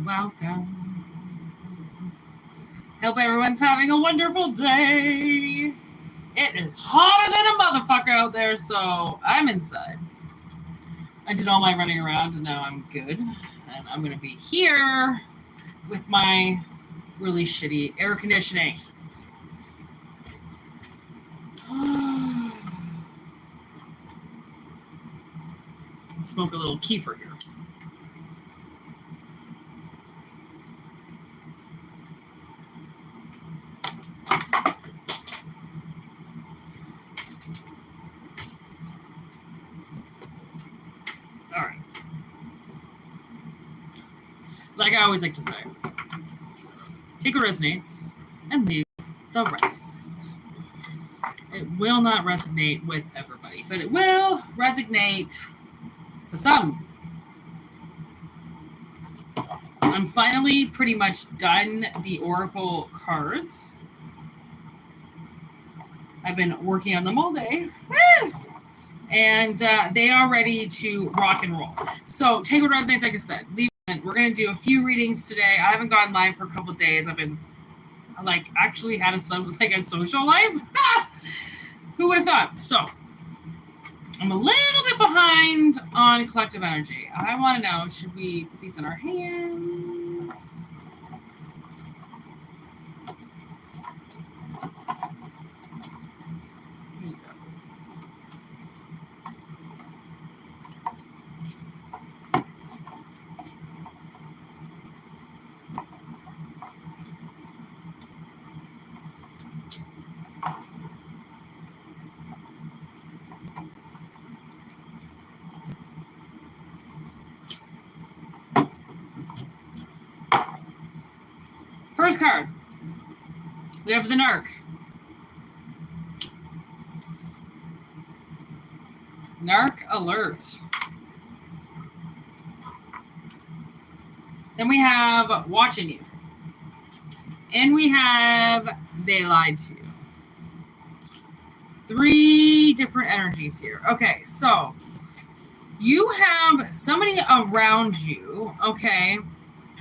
welcome. Hope everyone's having a wonderful day. It is hotter than a motherfucker out there, so I'm inside. I did all my running around, and now I'm good. And I'm going to be here with my really shitty air conditioning. Smoke a little kefir here. All right. Like I always like to say, take what resonates and leave the rest. It will not resonate with everybody, but it will resonate for some. I'm finally pretty much done the Oracle cards. I've been working on them all day. And they are ready to rock and roll. So take what resonates, like I said. Leave it. We're going to do a few readings today. I haven't gone live for a couple of days. I've been, actually had a social life. Who would have thought? So I'm a little bit behind on collective energy. I want to know, should we put these in our hands? Here you go. First card, we have the Narc. Narc alert. Then we have watching you. And we have they lied to you. 3 different energies here. Okay, so you have somebody around you, okay,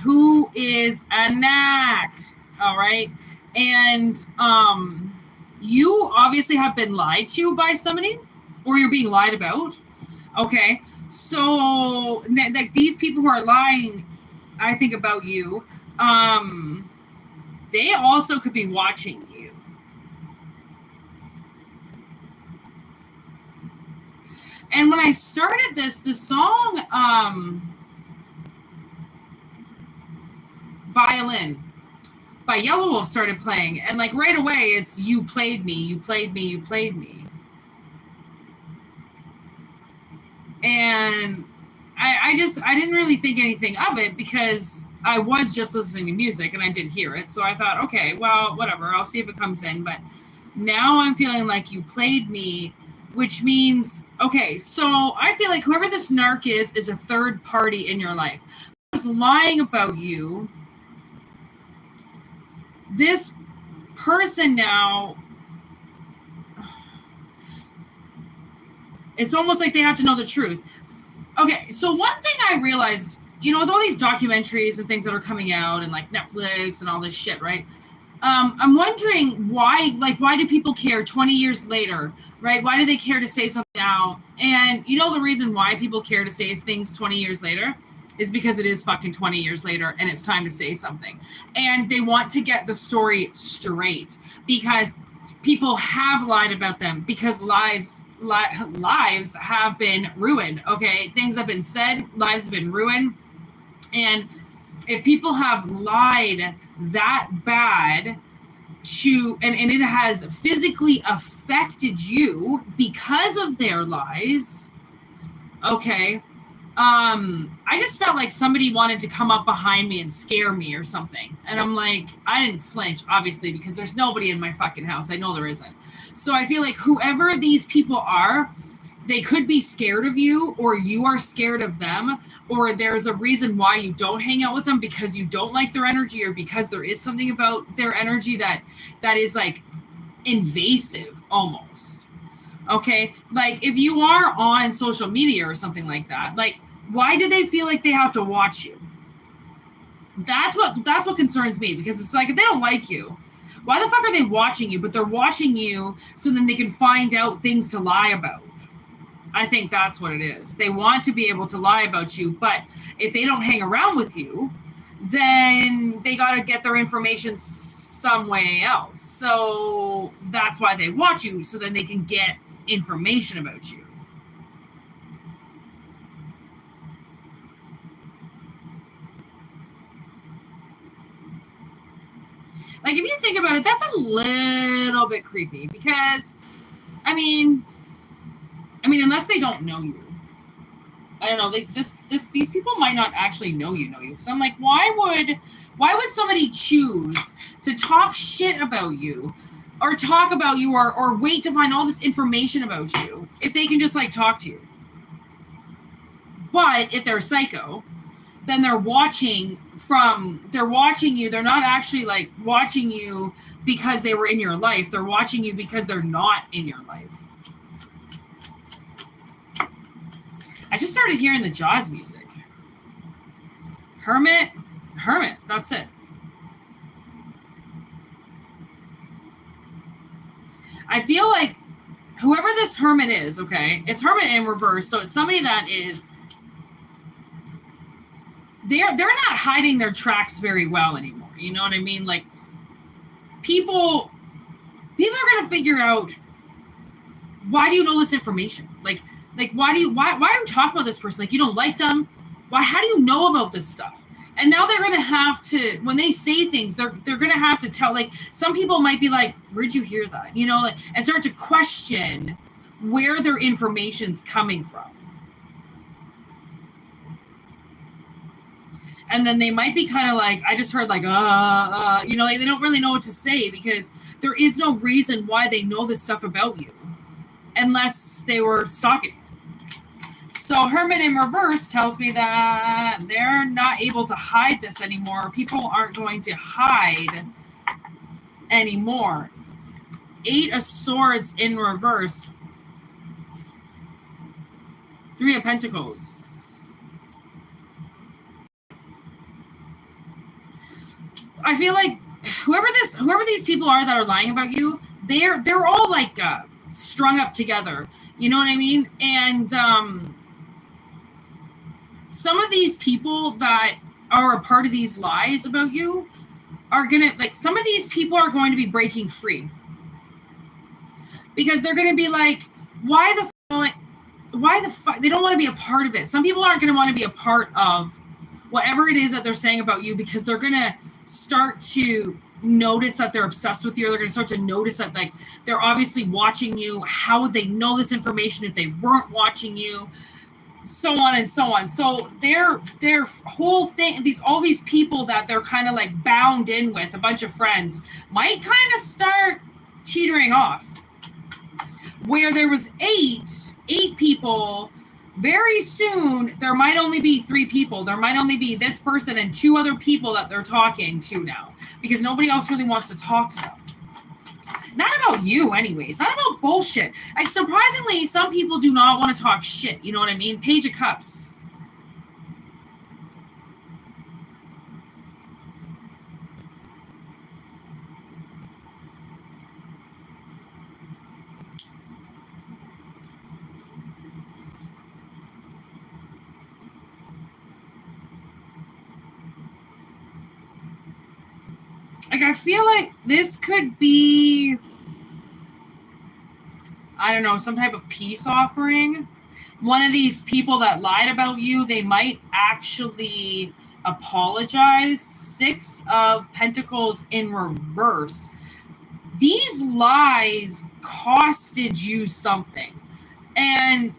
who is a knack, all right? And you obviously have been lied to by somebody, or you're being lied about, okay? So, like, these people who are lying, I think, about you, they also could be watching you. And when I started this, the song, Violin by Yellow Wolf started playing, and like right away it's you played me, you played me, you played me. And I didn't really think anything of it because I was just listening to music and I did hear it. So I thought, okay, well, whatever, I'll see if it comes in. But now I'm feeling like you played me, which means, okay, so I feel like whoever this narc is a third party in your life. Who's lying about you. This person now, it's almost like they have to know the truth. Okay, so one thing I realized, with all these documentaries and things that are coming out and like Netflix and all this shit, right? I'm wondering why do people care 20 years later, right? Why do they care to say something now? And the reason why people care to say things 20 years later is because it is fucking 20 years later and it's time to say something. And they want to get the story straight because people have lied about them, because lives have been ruined, okay? Things have been said, lives have been ruined. And if people have lied that bad and it has physically affected you because of their lies, okay, I just felt like somebody wanted to come up behind me and scare me or something. And I'm like, I didn't flinch, obviously, because there's nobody in my fucking house. I know there isn't. So I feel like whoever these people are, they could be scared of you, or you are scared of them, or there's a reason why you don't hang out with them because you don't like their energy, or because there is something about their energy that is like invasive almost. Okay, like if you are on social media or something like that, like why do they feel like they have to watch you? That's what concerns me, because it's like, if they don't like you, why the fuck are they watching you? But they're watching you so then they can find out things to lie about. I think that's what it is. They want to be able to lie about you, but if they don't hang around with you, then they got to get their information some way else. So that's why they watch you, so then they can get information about you. Like, if you think about it, that's a little bit creepy, because, I mean, unless they don't know you. I don't know. Like, these people might not actually know you. Because I'm like, why would somebody choose to talk shit about you, or talk about you, or wait to find all this information about you if they can just, like, talk to you? But if they're psycho, then they're watching you. They're not actually, like, watching you because they were in your life. They're watching you because they're not in your life. I just started hearing the Jaws music. Hermit, that's it. I feel like whoever this hermit is, okay, it's hermit in reverse, so it's somebody that is, they're not hiding their tracks very well anymore. You know what I mean? Like, people are gonna figure out, why do you know this information? Like why are you talking about this person? Like, you don't like them? Why? How do you know about this stuff? And now they're gonna have to, when they say things, they're gonna have to tell. Like, some people might be like, where'd you hear that? You know, like, and start to question where their information's coming from. And then they might be kind of like, I just heard, like, you know, like, they don't really know what to say, because there is no reason why they know this stuff about you, unless they were stalking you. So Hermit in reverse tells me that they're not able to hide this anymore. People aren't going to hide anymore. 8 of Swords in reverse. 3 of Pentacles. I feel like whoever these people are that are lying about you, they're all, like, strung up together. You know what I mean? And some of these people that are a part of these lies about you are gonna, like, some of these people are going to be breaking free, because they're gonna be like, why the fuck, they don't want to be a part of it. Some people aren't going to want to be a part of whatever it is that they're saying about you, because they're going to start to notice that they're obsessed with you. They're going to start to notice that, like, they're obviously watching you. How would they know this information if they weren't watching you? So on and so on. So their whole thing, all these people that they're kind of, like, bound in with, a bunch of friends, might kind of start teetering off. Where there was eight people, very soon there might only be 3 people. There might only be this person and 2 other people that they're talking to now, because nobody else really wants to talk to them. Not about you anyways. Not about bullshit. Like, surprisingly, some people do not want to talk shit. You know what I mean? Page of Cups. Like, I feel like this could be, I don't know, some type of peace offering. One of these people that lied about you, they might actually apologize. 6 of Pentacles in reverse. These lies costed you something. And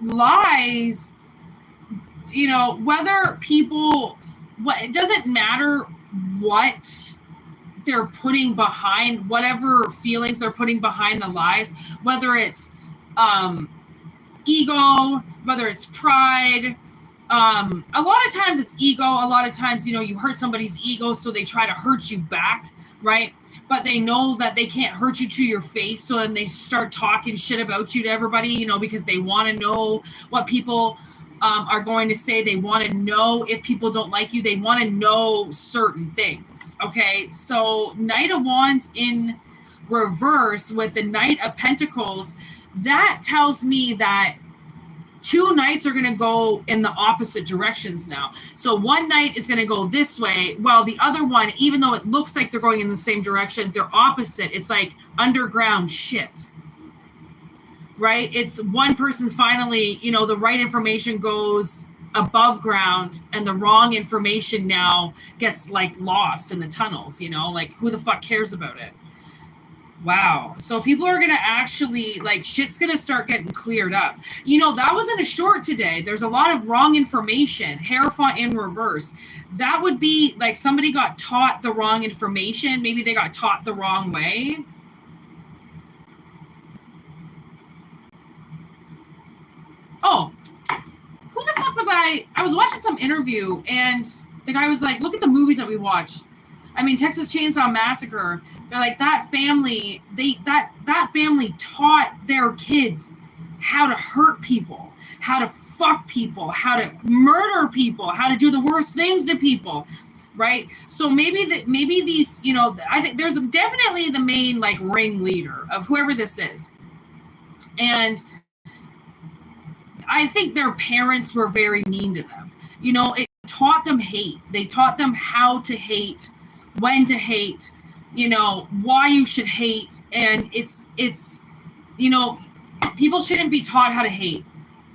lies, you know, whether people, it doesn't matter what they're putting behind, whatever feelings they're putting behind the lies, whether it's ego, whether it's pride. A lot of times it's ego. A lot of times, you know, you hurt somebody's ego, so they try to hurt you back, right? But they know that they can't hurt you to your face, so then they start talking shit about you to everybody, you know, because they want to know what people are going to say they want to know if people don't like you. They want to know certain things. Okay, so Knight of Wands in reverse with the Knight of Pentacles, that tells me that two knights are going to go in the opposite directions now. So one knight is going to go this way, while the other one, even though it looks like they're going in the same direction, they're opposite. It's like underground shit. Right? It's one person's finally, you know, the right information goes above ground and the wrong information now gets like lost in the tunnels, you know, like who the fuck cares about it? Wow. So people are going to actually, like, shit's going to start getting cleared up. You know, that wasn't a short today. There's a lot of wrong information, Hierophant in reverse. That would be like somebody got taught the wrong information. Maybe they got taught the wrong way. Oh, who the fuck was I? I was watching some interview and the guy was like, look at the movies that we watched. I mean, Texas Chainsaw Massacre, they're like, that family, that family taught their kids how to hurt people, how to fuck people, how to murder people, how to do the worst things to people, right? So maybe these, you know, I think there's definitely the main like ringleader of whoever this is. And I think their parents were very mean to them. You know, it taught them hate. They taught them how to hate, when to hate, you know, why you should hate. And it's, you know, people shouldn't be taught how to hate.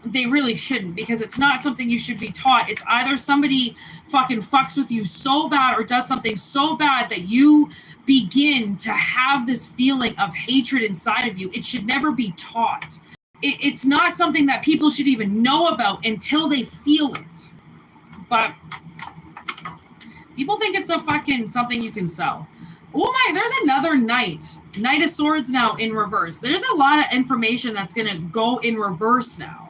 They really shouldn't, because it's not something you should be taught. It's either somebody fucking fucks with you so bad or does something so bad that you begin to have this feeling of hatred inside of you. It should never be taught. It's not something that people should even know about until they feel it. But people think it's a fucking something you can sell. Oh my, there's another Knight of Swords now in reverse. There's a lot of information that's going to go in reverse now.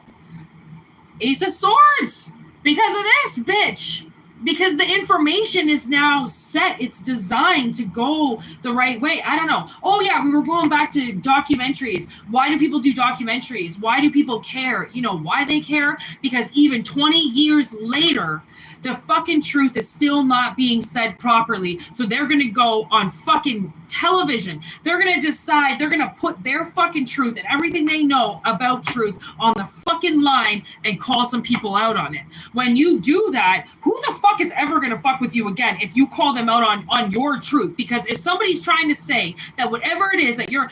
Ace of Swords, because of this, bitch. Because the information is now set. It's designed to go the right way. I don't know. Oh, yeah, we were going back to documentaries. Why do people do documentaries? Why do people care? You know why they care? Because even 20 years later, the fucking truth is still not being said properly. So they're going to go on fucking television. They're going to decide, they're going to put their fucking truth and everything they know about truth on the fucking line and call some people out on it. When you do that, who the fuck is ever going to fuck with you again if you call them out on your truth? Because if somebody's trying to say that whatever it is that you're,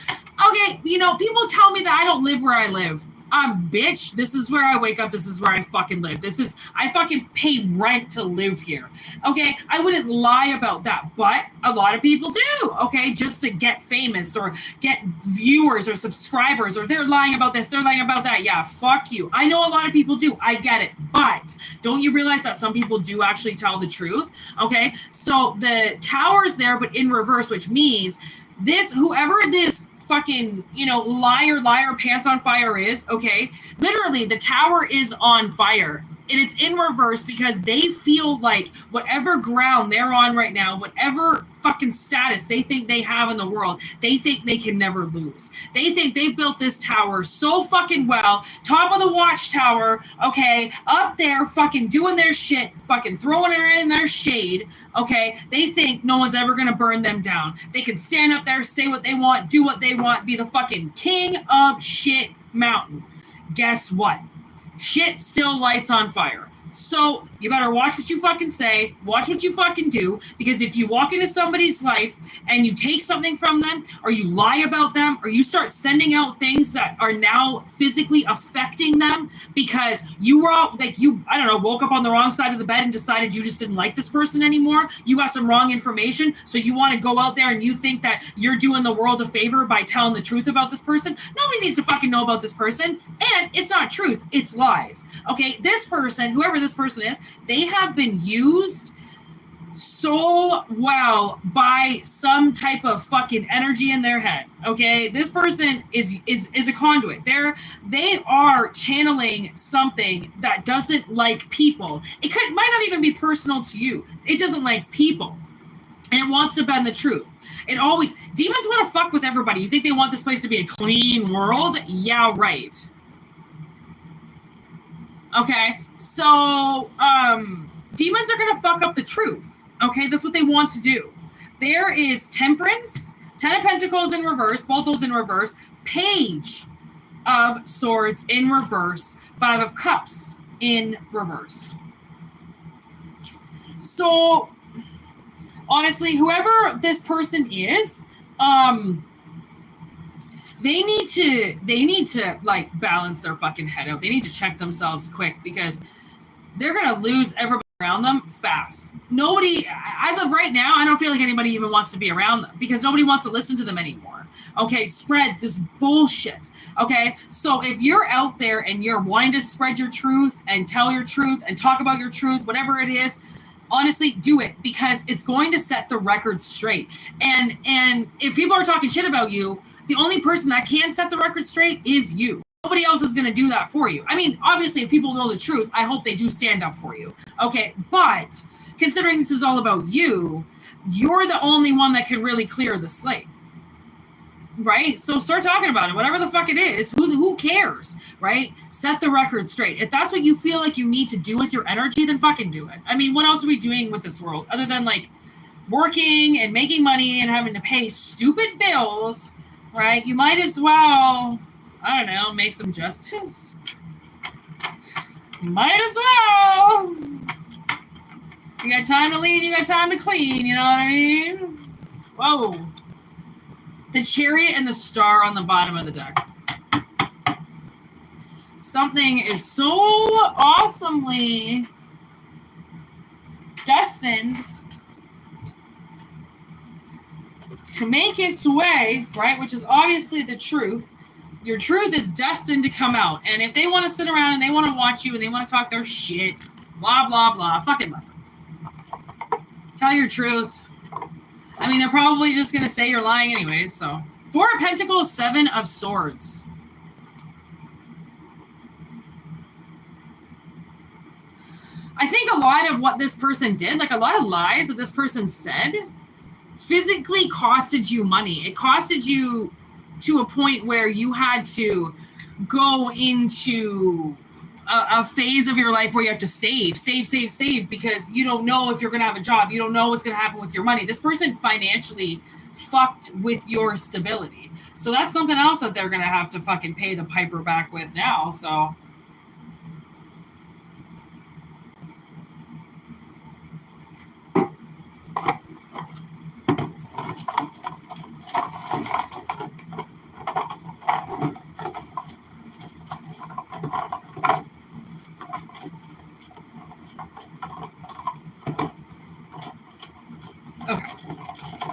okay, you know, people tell me that I don't live where I live. Bitch, this is where I wake up. This is where I fucking live. I fucking pay rent to live here. Okay, I wouldn't lie about that, but a lot of people do, okay, just to get famous or get viewers or subscribers, or they're lying about this, they're lying about that. Yeah, fuck you. I know a lot of people do. I get it. But don't you realize that some people do actually tell the truth? Okay, so the tower's there, but in reverse, which means whoever this fucking, you know, liar, pants on fire is, okay, literally the tower is on fire and it's in reverse because they feel like whatever ground they're on right now, whatever fucking status they think they have in the world, they think they can never lose. They think they've built this tower so fucking well, top of the watchtower, okay, up there fucking doing their shit, fucking throwing it in their shade, okay, they think no one's ever gonna burn them down. They can stand up there, say what they want, do what they want, be the fucking king of shit mountain. Guess what? Shit still lights on fire. So you better watch what you fucking say, watch what you fucking do, because if you walk into somebody's life and you take something from them, or you lie about them, or you start sending out things that are now physically affecting them because you were all, like, you, I don't know, woke up on the wrong side of the bed and decided you just didn't like this person anymore, you got some wrong information, so you want to go out there and you think that you're doing the world a favor by telling the truth about this person. Nobody needs to fucking know about this person, and it's not truth, it's lies. Okay, this person, whoever this person is, they have been used so well by some type of fucking energy in their head. Okay, this person is a conduit. They are channeling something that doesn't like people. Might not even be personal to you. It doesn't like people, and it wants to bend the truth. Demons want to fuck with everybody. You think they want this place to be a clean world? Yeah, right. Okay, So, demons are going to fuck up the truth. Okay, that's what they want to do. There is Temperance, 10 of Pentacles in reverse, both those in reverse, Page of Swords in reverse, 5 of Cups in reverse. So, honestly, whoever this person is, they need to like balance their fucking head out. They need to check themselves quick because they're gonna lose everybody around them fast. Nobody, as of right now, I don't feel like anybody even wants to be around them because nobody wants to listen to them anymore. Okay, spread this bullshit. Okay, so if you're out there and you're wanting to spread your truth and tell your truth and talk about your truth, whatever it is, honestly, do it because it's going to set the record straight. And if people are talking shit about you, the only person that can set the record straight is you. Nobody else is going to do that for you. I mean, obviously, if people know the truth, I hope they do stand up for you. Okay, but considering this is all about you, you're the only one that can really clear the slate. Right? So start talking about it. Whatever the fuck it is, who cares? Right? Set the record straight. If that's what you feel like you need to do with your energy, then fucking do it. I mean, what else are we doing with this world other than like working and making money and having to pay stupid bills, right? You might as well, I don't know, make some justice. Might as well. You got time to lean, you got time to clean, you know what I mean? Whoa. The Chariot and the Star on the bottom of the deck. Something is so awesomely destined to make its way, right? Which is obviously the truth. Your truth is destined to come out. And if they want to sit around and they want to watch you and they want to talk their shit, blah, blah, blah, fucking love them. Tell your truth. I mean, they're probably just going to say you're lying anyways, so. 4 of Pentacles, 7 of Swords. I think a lot of what this person did, like a lot of lies that this person said, physically costed you money. It costed you to a point where you had to go into a phase of your life where you have to save because you don't know if you're going to have a job. You don't know what's going to happen with your money. This person financially fucked with your stability. So that's something else that they're going to have to fucking pay the piper back with now. So okay.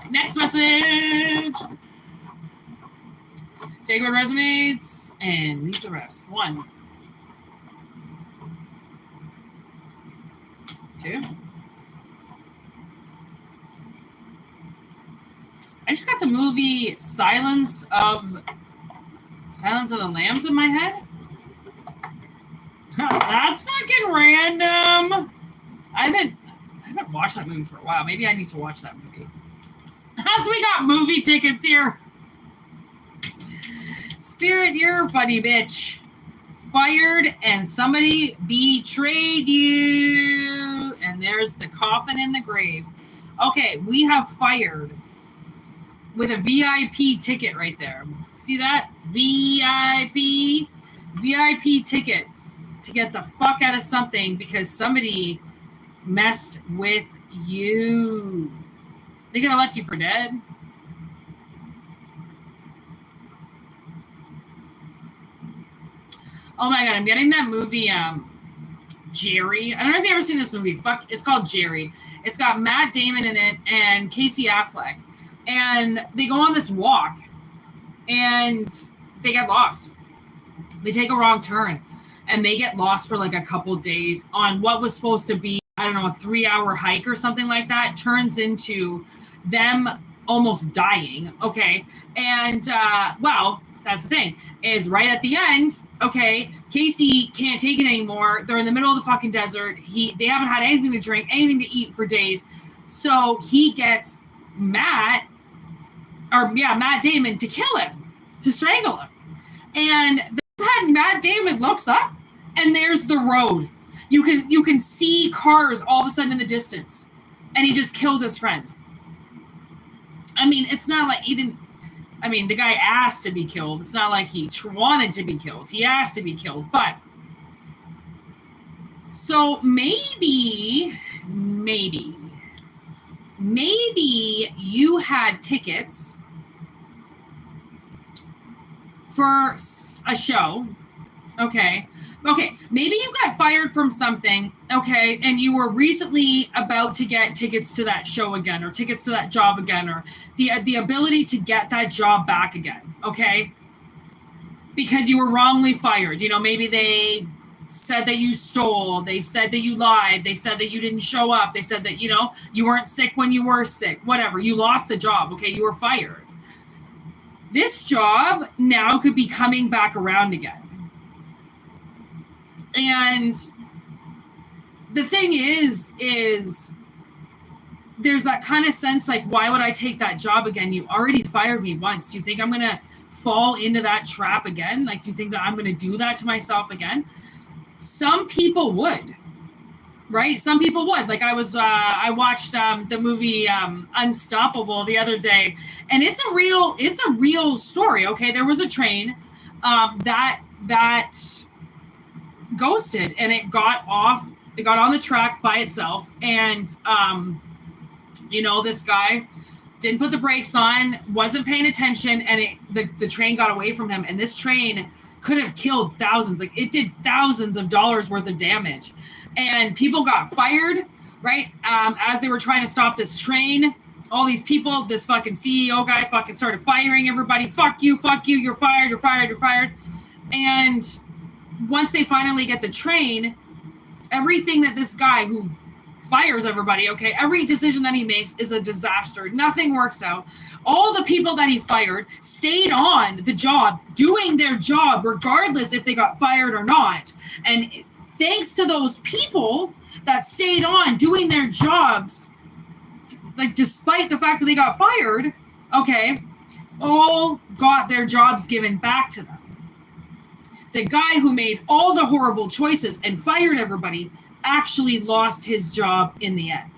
Next message. Take what resonates and leave the rest. 1, 2. I just got the movie Silence of the Lambs in my head. That's fucking random. I haven't watched that movie for a while. Maybe I need to watch that movie. As we got movie tickets here. Spirit, you're a funny bitch. Fired and somebody betrayed you. And there's the coffin in the grave. Okay, we have fired with a VIP ticket right there. See that? VIP ticket to get the fuck out of something because somebody messed with you. They could have left you for dead. Oh my god, I'm getting that movie, Jerry. I don't know if you've ever seen this movie. Fuck, it's called Jerry. It's got Matt Damon in it and Casey Affleck. And they go on this walk and they get lost. They take a wrong turn and they get lost for like a couple days on what was supposed to be, I don't know, a 3-hour hike or something like that. Turns into them almost dying. Okay. And, well, that's the thing, is right at the end, okay, Casey can't take it anymore. They're in the middle of the fucking desert. They haven't had anything to drink, anything to eat for days. So he gets Matt Damon to kill him, to strangle him. And then Matt Damon looks up and there's the road. You can see cars all of a sudden in the distance, and he just killed his friend. I mean, it's not like he didn't. I mean, the guy asked to be killed. It's not like he wanted to be killed. He asked to be killed. But so maybe you had tickets for a show. Okay. Maybe you got fired from something. Okay. And you were recently about to get tickets to that show again, or tickets to that job again, or the ability to get that job back again. Okay. Because you were wrongly fired. You know, maybe they said that you stole. They said that you lied. They said that you didn't show up. They said that, you know, you weren't sick when you were sick. Whatever. You lost the job. Okay. You were fired. This job now could be coming back around again. And the thing is there's that kind of sense like, why would I take that job again? You already fired me once. Do you think I'm going to fall into that trap again? Like, do you think that I'm going to do that to myself again? Some people would, right? Some people would. Like I watched the movie Unstoppable the other day, and it's a real story. Okay. There was a train that ghosted, and it got on the track by itself, and you know, this guy didn't put the brakes on, wasn't paying attention, and the train got away from him, and this train could have killed thousands. Like, it did thousands of dollars worth of damage, and people got fired, right? As they were trying to stop this train, all these people, this fucking CEO guy fucking started firing everybody. Fuck you, you're fired. And once they finally get the train, everything that this guy who fires everybody, okay, every decision that he makes is a disaster. Nothing works out. All the people that he fired stayed on the job, doing their job, regardless if they got fired or not. And thanks to those people that stayed on doing their jobs, like, despite the fact that they got fired, okay, all got their jobs given back to them. The guy who made all the horrible choices and fired everybody actually lost his job in the end.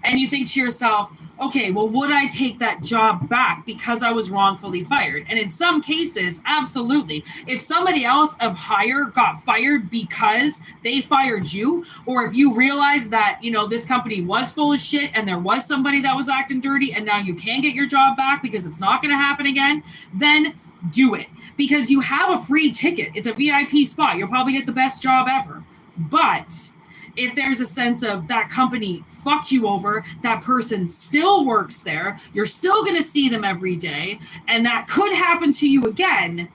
And you think to yourself, okay, well, would I take that job back because I was wrongfully fired? And in some cases, absolutely. If somebody else of higher got fired because they fired you, or if you realize that, you know, this company was full of shit and there was somebody that was acting dirty, and now you can get your job back because it's not going to happen again, then do it, because you have a free ticket. It's a VIP spot. You'll probably get the best job ever. But if there's a sense of that company fucked you over, that person still works there, you're still going to see them every day, and that could happen to you again,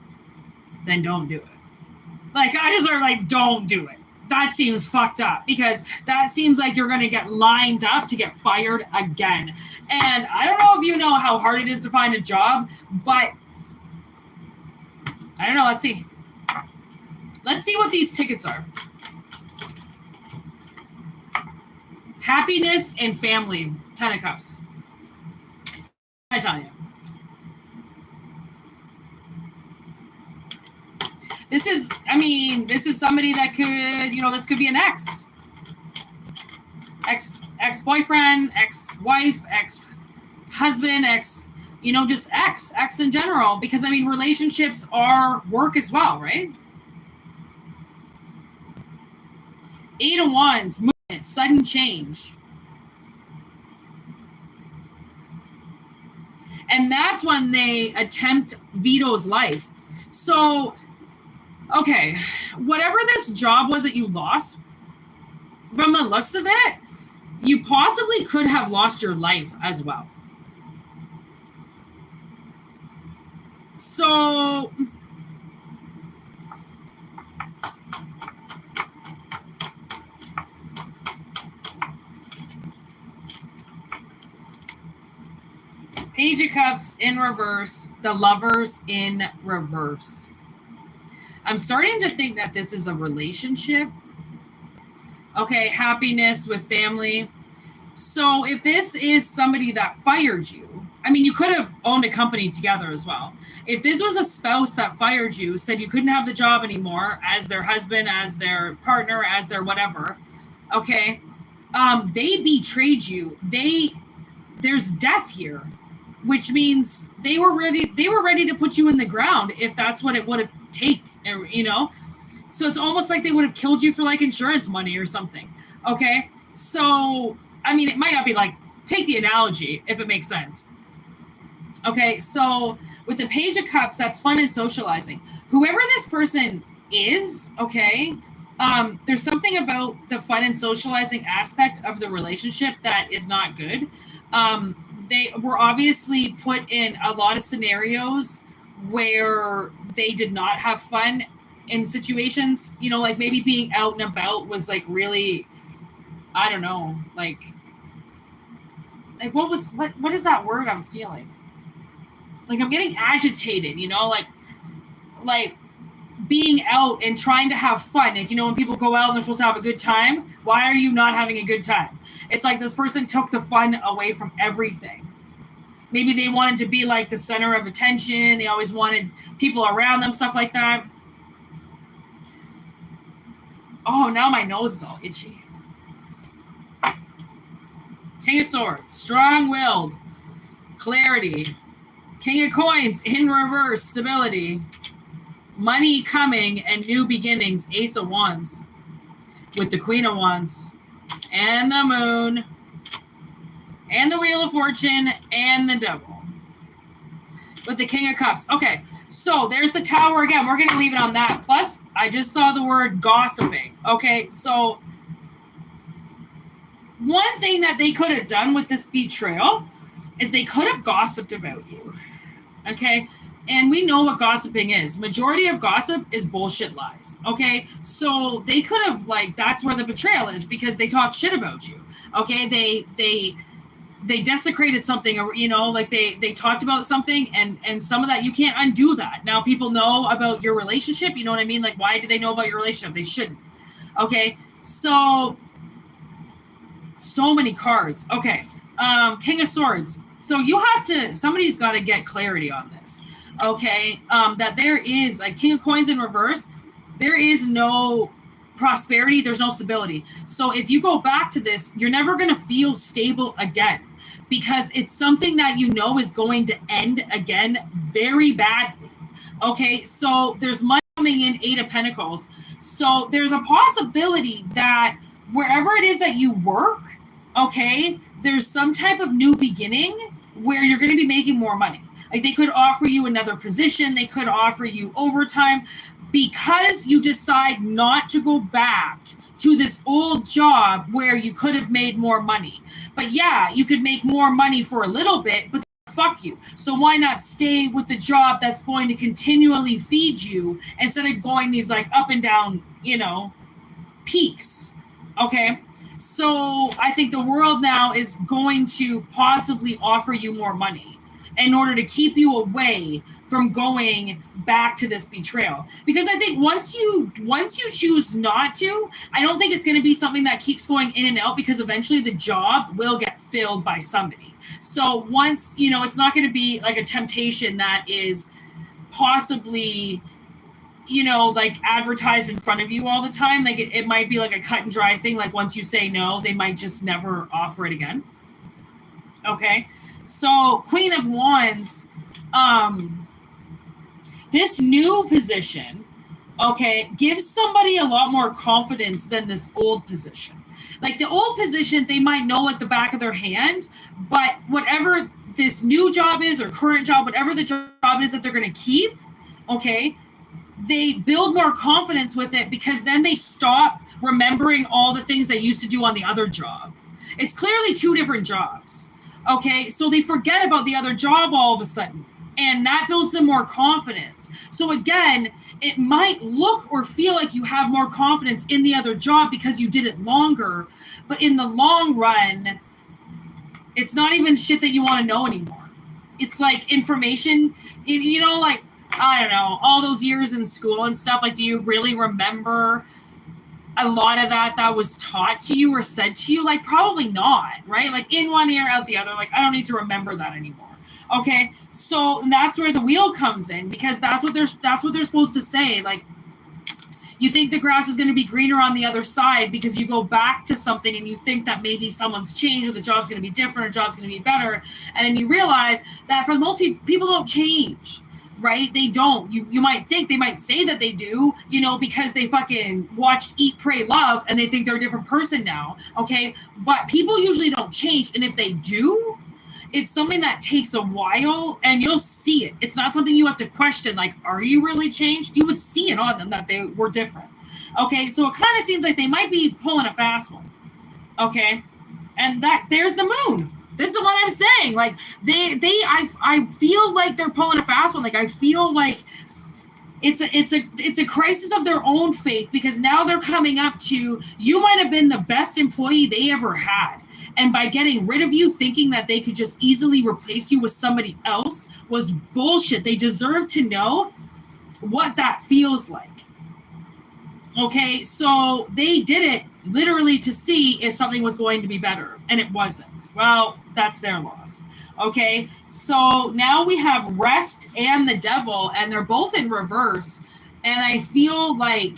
then don't do it. Like, I just are like, don't do it. That seems fucked up, because that seems like you're going to get lined up to get fired again. And I don't know if you know how hard it is to find a job, but I don't know. Let's see. Let's see what these tickets are. Happiness and family. 10 of Cups. I tell you. This is somebody that could, you know, this could be an ex-boyfriend, ex-wife, ex-husband, you know, just X in general, because I mean, relationships are work as well, right? 8 of Wands, movement, sudden change. And that's when they attempt Vito's life. So, okay, whatever this job was that you lost, from the looks of it, you possibly could have lost your life as well. So, Page of Cups in reverse, the Lovers in reverse. I'm starting to think that this is a relationship. Okay, happiness with family. So if this is somebody that fired you I mean, you could have owned a company together as well. If this was a spouse that fired you, said you couldn't have the job anymore as their husband, as their partner, as their whatever, okay, they betrayed you. There's death here, which means they were ready to put you in the ground if that's what it would have taken, you know? So it's almost like they would have killed you for like insurance money or something. Okay. So, I mean, it might not be like, take the analogy if it makes sense. Okay. So with the Page of Cups, that's fun and socializing. Whoever this person is, okay, there's something about the fun and socializing aspect of the relationship that is not good. They were obviously put in a lot of scenarios where they did not have fun in situations, you know, like maybe being out and about was like really, I don't know, like what is that word I'm feeling? Like I'm getting agitated, you know, like being out and trying to have fun. Like, you know, when people go out and they're supposed to have a good time, why are you not having a good time? It's like this person took the fun away from everything. Maybe they wanted to be like the center of attention. They always wanted people around them, stuff like that. Oh, now my nose is all itchy. King of Swords, strong-willed, clarity. King of Coins, in reverse, stability. Money coming and new beginnings, Ace of Wands. With the Queen of Wands. And the Moon. And the Wheel of Fortune. And the Devil. With the King of Cups. Okay, so there's the Tower again. We're going to leave it on that. Plus, I just saw the word gossiping. Okay, so one thing that they could have done with this betrayal is they could have gossiped about you. Okay, and we know what gossiping is. Majority of gossip is bullshit lies. Okay, so they could have, like, that's where the betrayal is, because they talk shit about you. Okay, they desecrated something, or, you know, like they talked about something, and some of that, you can't undo that. Now people know about your relationship, you know what I mean? Like, why do they know about your relationship? They shouldn't. Okay, so many cards. Okay, King of Swords. So you have to, somebody's got to get clarity on this. Okay, that there is, like, King of Coins in reverse, there is no prosperity, there's no stability. So if you go back to this, you're never going to feel stable again, because it's something that you know is going to end again very badly. Okay, so there's money coming in, Eight of Pentacles. So there's a possibility that wherever it is that you work, okay, there's some type of new beginning where you're going to be making more money. Like, they could offer you another position, they could offer you overtime, because you decide not to go back to this old job where you could have made more money. But yeah, you could make more money for a little bit, but fuck you. So why not stay with the job that's going to continually feed you instead of going these, like, up and down, you know, peaks. Okay, so I think the world now is going to possibly offer you more money in order to keep you away from going back to this betrayal. Because I think once you choose not to, I don't think it's going to be something that keeps going in and out, because eventually the job will get filled by somebody. So once, you know, it's not going to be like a temptation that is possibly, you know, like, advertised in front of you all the time. Like, it might be like a cut and dry thing. Like, once you say no, they might just never offer it again. Okay, so Queen of Wands, this new position, okay, gives somebody a lot more confidence than this old position. Like, the old position, they might know at the back of their hand, but whatever this new job is, or current job, whatever the job is that they're going to keep, okay, they build more confidence with it, because then they stop remembering all the things they used to do on the other job. It's clearly two different jobs. Okay, so they forget about the other job all of a sudden, and that builds them more confidence. So again, it might look or feel like you have more confidence in the other job because you did it longer, but in the long run, it's not even shit that you want to know anymore. It's like information, you know, like, I don't know, all those years in school and stuff, like, do you really remember a lot of that was taught to you or said to you? Like, probably not, right? Like, in one ear, out the other. Like, I don't need to remember that anymore. Okay, so that's where the wheel comes in, because that's what they're supposed to say. Like, you think the grass is going to be greener on the other side because you go back to something and you think that maybe someone's changed or the job's going to be different or the job's going to be better, and then you realize that for the most people don't change. Right? They don't. You might think, they might say that they do, you know, because they fucking watched Eat, Pray, Love and they think they're a different person now. Okay. But people usually don't change. And if they do, it's something that takes a while and you'll see it. It's not something you have to question. Like, are you really changed? You would see it on them that they were different. Okay. So it kind of seems like they might be pulling a fast one. Okay. And there's the moon. This is what I'm saying. Like, I feel like they're pulling a fast one. Like, I feel like it's a crisis of their own faith, because now they're coming up to, you might have been the best employee they ever had. And by getting rid of you, thinking that they could just easily replace you with somebody else was bullshit. They deserve to know what that feels like. Okay, so they did it literally to see if something was going to be better, and it wasn't. Well, that's their loss. Okay, so now we have rest and the devil, and they're both in reverse. And I feel like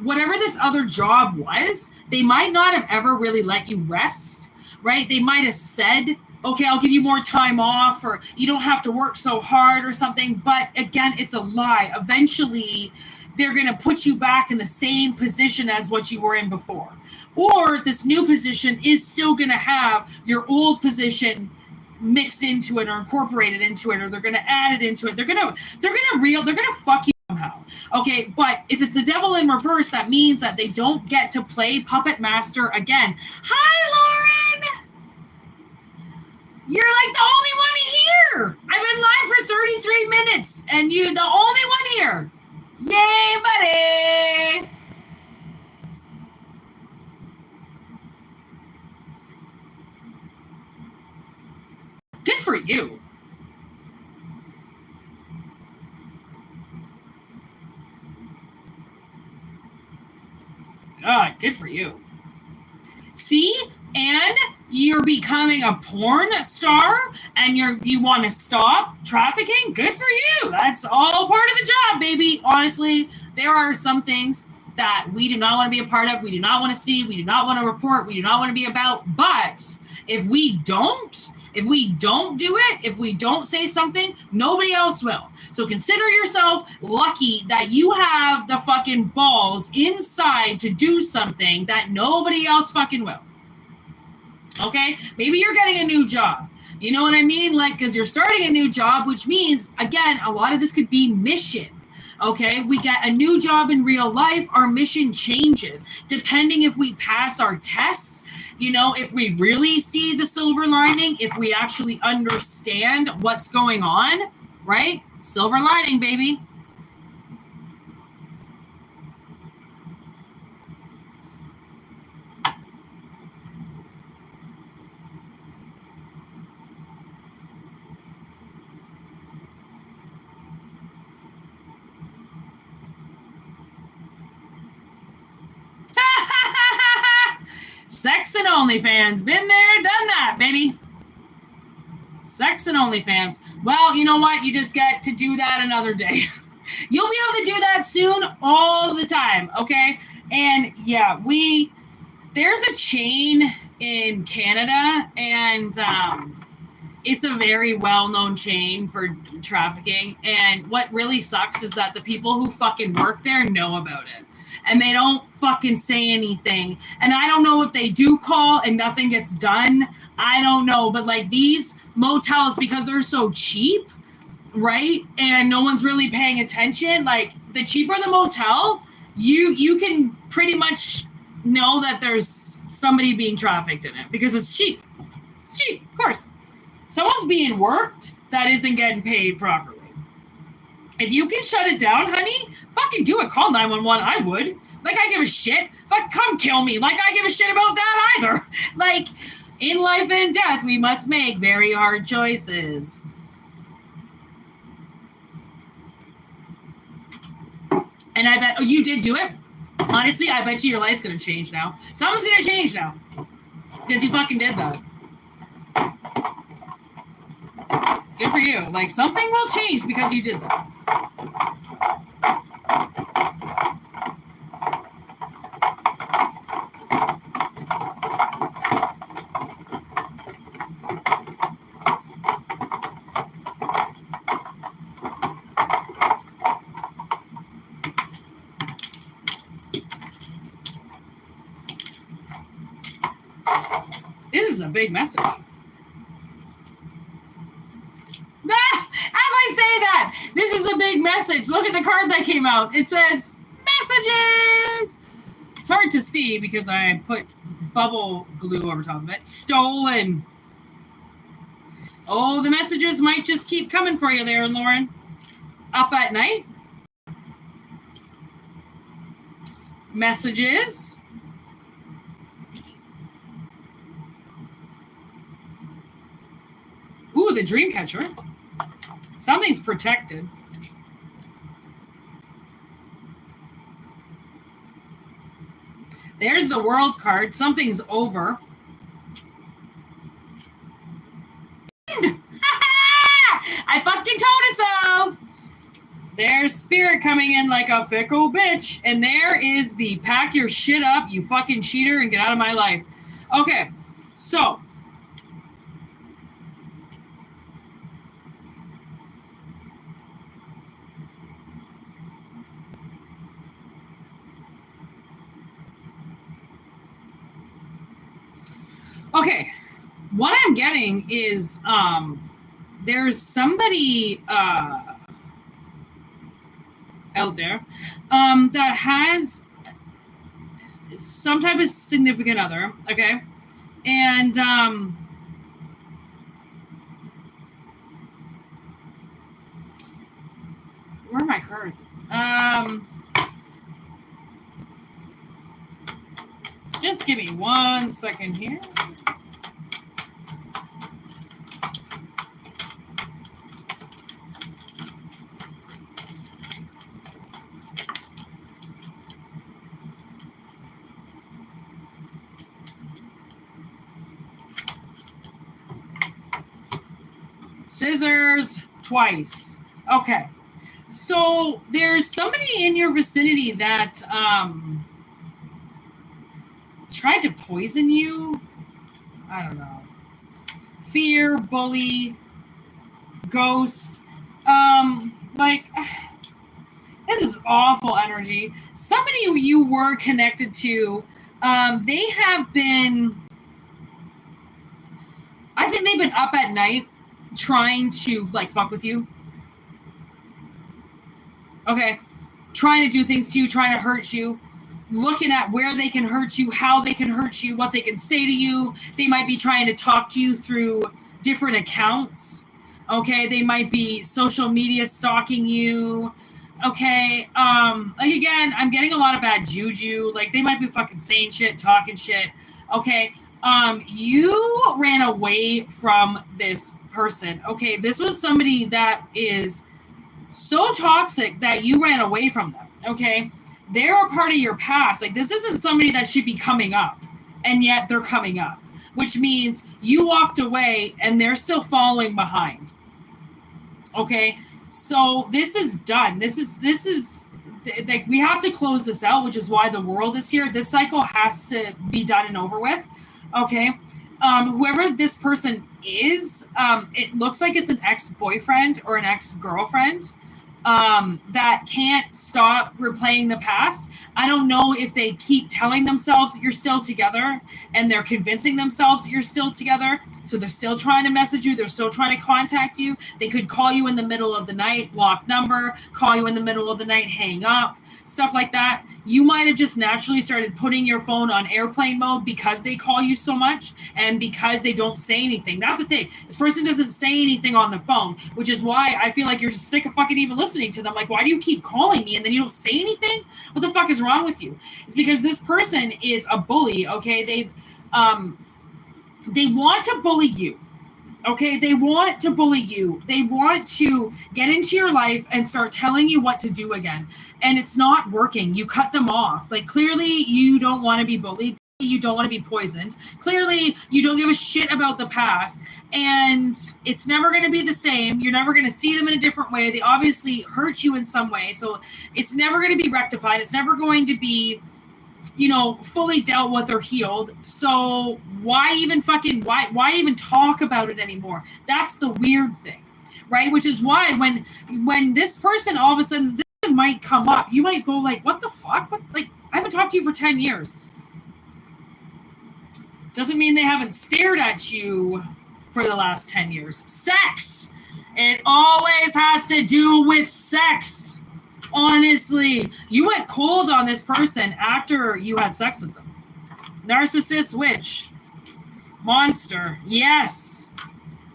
whatever this other job was, they might not have ever really let you rest, right? They might have said, okay, I'll give you more time off, or you don't have to work so hard or something. But again, it's a lie. Eventually, they're going to put you back in the same position as what you were in before. Or this new position is still going to have your old position mixed into it or incorporated into it, or they're going to add it into it. They're going to fuck you somehow. Okay, but if it's the devil in reverse, that means that they don't get to play puppet master again. Hi, Lauren! You're like the only one here! I've been live for 33 minutes, and you're the only one here. Yay, buddy! Good for you. God, good for you. See? And you're becoming a porn star, and you want to stop trafficking. Good for you. That's all part of the job, baby. Honestly, there are some things that we do not want to be a part of. We do not want to see. We do not want to report. We do not want to be about. But if we don't do it, if we don't say something, nobody else will. So consider yourself lucky that you have the fucking balls inside to do something that nobody else fucking will. Okay? Maybe you're getting a new job. You know what I mean? Like, because you're starting a new job, which means, again, a lot of this could be mission. Okay? We get a new job in real life, our mission changes. Depending if we pass our tests, you know, if we really see the silver lining, if we actually understand what's going on, right? Silver lining, baby. Sex and OnlyFans. Been there, done that, baby. Sex and OnlyFans. Well, you know what? You just get to do that another day. You'll be able to do that soon all the time, okay? And yeah, there's a chain in Canada, and it's a very well-known chain for trafficking. And what really sucks is that the people who fucking work there know about it. And they don't fucking say anything. And I don't know if they do call and nothing gets done. I don't know. But like these motels, because they're so cheap, right? And no one's really paying attention. Like the cheaper the motel, you can pretty much know that there's somebody being trafficked in it because it's cheap. It's cheap, of course. Someone's being worked that isn't getting paid properly. If you can shut it down, honey, fucking do it. Call 911. I would. Like, I give a shit. Fuck, come kill me. Like, I give a shit about that either. Like, in life and death, we must make very hard choices. And I bet, you did do it? Honestly, I bet you your life's going to change now. Something's going to change now. Because you fucking did that. Good for you. Like, something will change because you did that. This is a big message. This is a big message. Look at the card that came out. It says messages. It's hard to see because I put bubble glue over top of it. Stolen. Oh, the messages might just keep coming for you there, Lauren. Up at night. Messages. Ooh, the dream catcher. Something's protected. There's the world card. Something's over. I fucking told you so. There's spirit coming in like a fickle bitch. And there is the pack your shit up, you fucking cheater, and get out of my life. Okay, so. Okay, what I'm getting is there's somebody out there that has some type of significant other, okay? And where are my cards? Just give me 1 second here. Scissors twice. Okay. So there's somebody in your vicinity that tried to poison you. I don't know. Fear, bully, ghost. Like, this is awful energy. Somebody you were connected to, they have been, I think they've been up at night trying to, like, fuck with you. Okay. Trying to do things to you, trying to hurt you. Looking at where they can hurt you, how they can hurt you, what they can say to you. They might be trying to talk to you through different accounts. Okay. They might be social media stalking you. Okay. Like, again, I'm getting a lot of bad juju. Like, they might be fucking saying shit, talking shit. Okay. You ran away from this person. Okay. This was somebody that is so toxic that you ran away from them. Okay. They're a part of your past. Like, this isn't somebody that should be coming up, and yet they're coming up, which means you walked away and they're still following behind. Okay. So this is done. This is like, we have to close this out, which is why the world is here. This cycle has to be done and over with. Okay. Whoever this person is, it looks like it's an ex-boyfriend or an ex-girlfriend that can't stop replaying the past. I don't know if they keep telling themselves that you're still together and they're convincing themselves that you're still together. So they're still trying to message you. They're still trying to contact you. They could call you in the middle of the night, block number, call you in the middle of the night, hang up, stuff like that. You might have just naturally started putting your phone on airplane mode because they call you so much and because they don't say anything. That's the thing. This person doesn't say anything on the phone, which is why I feel like you're just sick of fucking even listening to them. Like, why do you keep calling me and then you don't say anything? What the fuck is wrong with you? It's because this person is a bully, okay? They want to bully you. Okay, they want to bully you. They want to get into your life and start telling you what to do again. And it's not working. You cut them off. Like, clearly you don't want to be bullied. you don't want to be poisoned. Clearly, you don't give a shit about the past, and it's never going to be the same. You're never going to see them in a different way. They obviously hurt you in some way, so it's never going to be rectified. It's never going to be, fully dealt with or healed. So why even talk about it anymore? That's the weird thing, right? Which is why when this person all of a sudden this might come up, you might go like, what the fuck? I haven't talked to you for 10 years. Doesn't mean they haven't stared at you for the last 10 years. Sex. It always has to do with sex. Honestly, you went cold on this person after you had sex with them. Narcissist, witch, monster. Yes.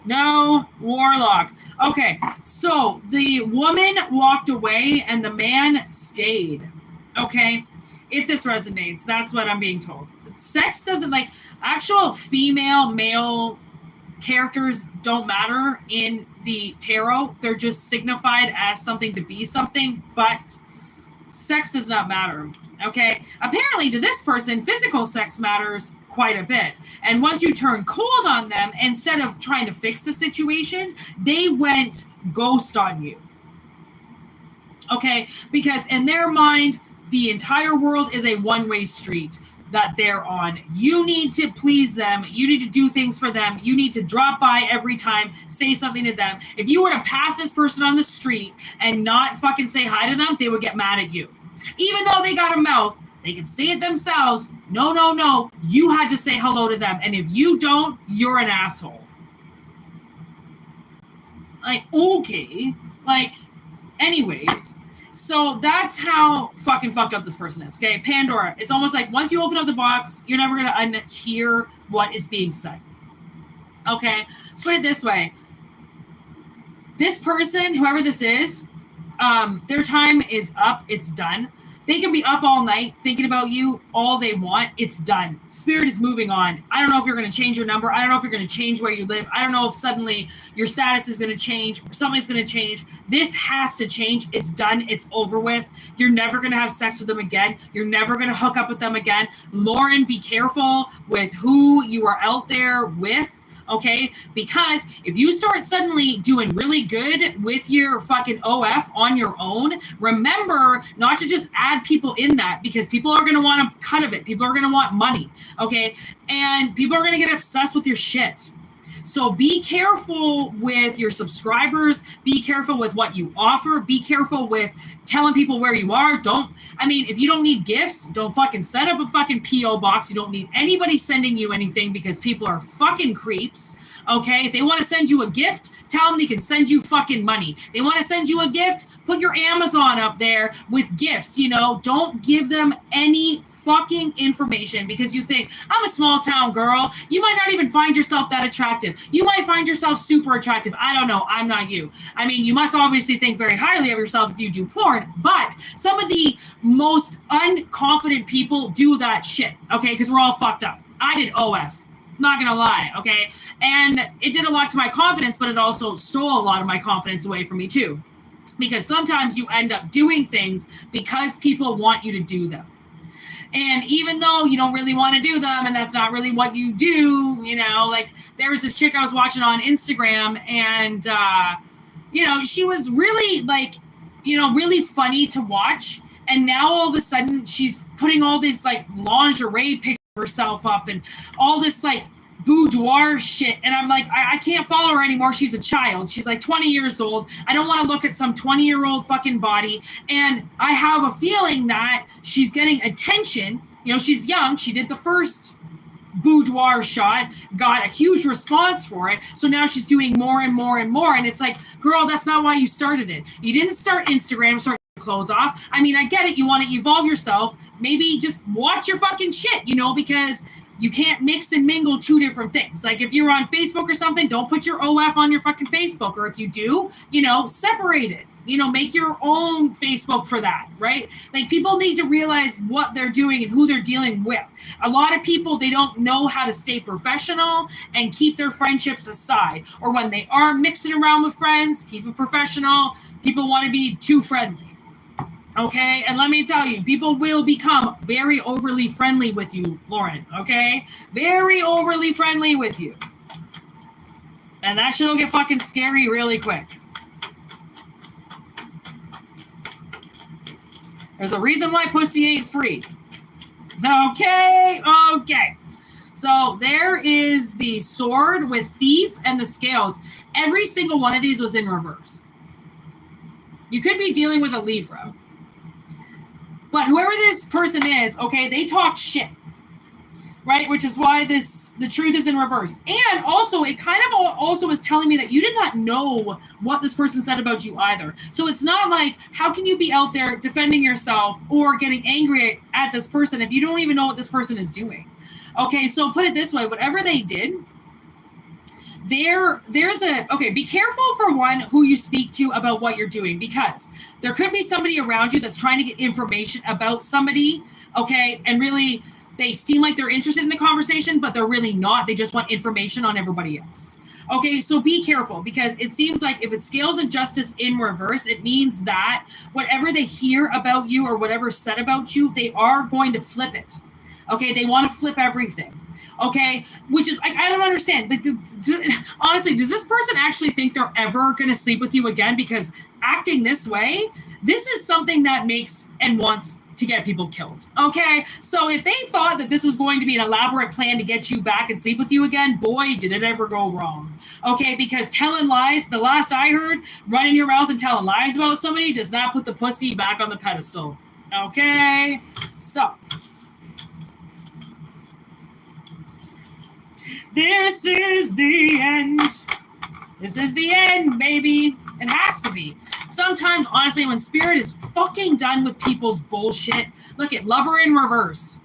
No, warlock. Okay, so the woman walked away and the man stayed. Okay, if this resonates, that's what I'm being told. Sex doesn't actual female, male characters don't matter in the tarot. They're just signified as something to be something, but sex does not matter. Okay, apparently to this person, physical sex matters quite a bit. And once you turn cold on them, instead of trying to fix the situation, they went ghost on you. Okay, because in their mind, the entire world is a one-way street that they're on. You need to please them. You need to do things for them. You need to drop by every time, say something to them. If you were to pass this person on the street and not fucking say hi to them, they would get mad at you. Even though they got a mouth, they can say it themselves. No. You had to say hello to them. And if you don't, you're an asshole. Okay. Anyways. So that's how fucking fucked up this person is. Okay, Pandora. It's almost like once you open up the box, you're never going to unhear what is being said. Okay, let's put it this way. This person, whoever this is, their time is up. It's done. They can be up all night thinking about you all they want. It's done. Spirit is moving on. I don't know if you're going to change your number. I don't know if you're going to change where you live. I don't know if suddenly your status is going to change. Something's going to change. This has to change. It's done. It's over with. You're never going to have sex with them again. You're never going to hook up with them again. Lauren, be careful with who you are out there with. Okay, because if you start suddenly doing really good with your fucking OF on your own, remember not to just add people in that, because people are going to want a cut of it. People are going to want money. Okay, and people are going to get obsessed with your shit. So be careful with your subscribers. Be careful with what you offer. Be careful with telling people where you are. If you don't need gifts, don't fucking set up a fucking P.O. box. You don't need anybody sending you anything, because people are fucking creeps. Okay, if they want to send you a gift, tell them they can send you fucking money. They want to send you a gift, put your Amazon up there with gifts. Don't give them any fucking information, because you think, I'm a small town girl. You might not even find yourself that attractive. You might find yourself super attractive. I don't know. I'm not you. You must obviously think very highly of yourself if you do porn, but some of the most unconfident people do that shit. Okay, because we're all fucked up. I did OF. Not gonna lie, okay? And it did a lot to my confidence, but it also stole a lot of my confidence away from me too. Because sometimes you end up doing things because people want you to do them. And even though you don't really want to do them, and that's not really what you do, there was this chick I was watching on Instagram, and, she was really, really funny to watch. And now all of a sudden she's putting all this, lingerie pictures herself up and all this boudoir shit, and I'm like, I can't follow her anymore. She's a child. She's 20 years old. I don't want to look at some 20-year-old fucking body. And I have a feeling that she's getting attention. She's young. She did the first boudoir shot, got a huge response for it. So now she's doing more and more and more. And it's like, girl, that's not why you started it. You didn't start Instagram, start clothes off. I get it. You want to evolve yourself. Maybe just watch your fucking shit, because you can't mix and mingle two different things. If you're on Facebook or something, don't put your OF on your fucking Facebook. Or if you do, separate it. Make your own Facebook for that, right? People need to realize what they're doing and who they're dealing with. A lot of people, they don't know how to stay professional and keep their friendships aside. Or when they are mixing around with friends, keep it professional. People want to be too friendly. Okay, and let me tell you, people will become very overly friendly with you, Lauren. Okay, very overly friendly with you, and that shit'll get fucking scary really quick. There's a reason why pussy ain't free. Okay. So there is the sword with thief and the scales. Every single one of these was in reverse. You could be dealing with a Libra. But whoever this person is, okay, they talk shit, right? Which is why the truth is in reverse. And also, it kind of also is telling me that you did not know what this person said about you either. So it's not like, how can you be out there defending yourself or getting angry at this person if you don't even know what this person is doing? Okay, so put it this way, whatever they did, be careful for one who you speak to about what you're doing, because there could be somebody around you that's trying to get information about somebody, okay, and really they seem like they're interested in the conversation, but they're really not. They just want information on everybody else. Okay, so be careful, because it seems like if it scales and justice in reverse, it means that whatever they hear about you or whatever's said about you, they are going to flip it. Okay, they want to flip everything. Okay, which is, I don't understand. Honestly, does this person actually think they're ever going to sleep with you again? Because acting this way, this is something that makes and wants to get people killed. Okay, so if they thought that this was going to be an elaborate plan to get you back and sleep with you again, boy, did it ever go wrong. Okay, because telling lies, the last I heard, running your mouth and telling lies about somebody does not put the pussy back on the pedestal. Okay, so this is the end. This is the end, baby. It has to be. Sometimes, honestly, when spirit is fucking done with people's bullshit, look at lover in reverse.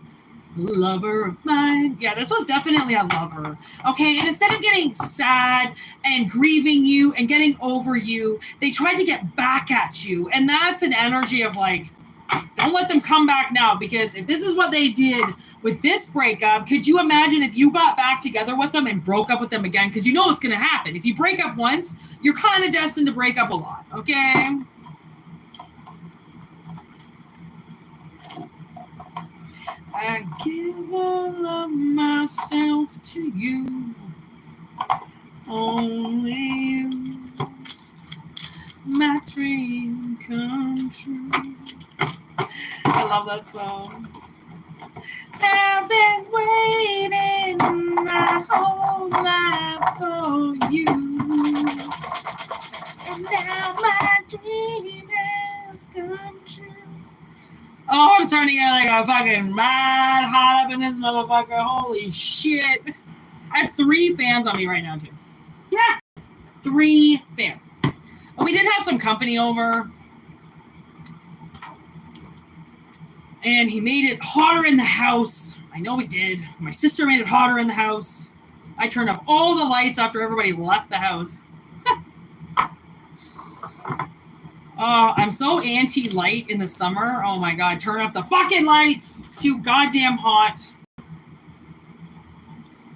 Lover of mine. Yeah, this was definitely a lover. Okay, and instead of getting sad and grieving you and getting over you, they tried to get back at you. And that's an energy of like, don't let them come back now, because if this is what they did with this breakup, could you imagine if you got back together with them and broke up with them again? Because you know what's going to happen. If you break up once, you're kind of destined to break up a lot, okay? I give all of myself to you, only you, my dream come true. I love that song. I've been waiting my whole life for you, and now my dream has come true. Oh, I'm starting to get like a fucking mad hot up in this motherfucker. Holy shit. I have 3 fans on me right now, too. Yeah. 3 fans. But we did have some company over. And he made it hotter in the house. I know he did. My sister made it hotter in the house. I turned off all the lights after everybody left the house. I'm so anti-light in the summer. Oh my god, turn off the fucking lights. It's too goddamn hot.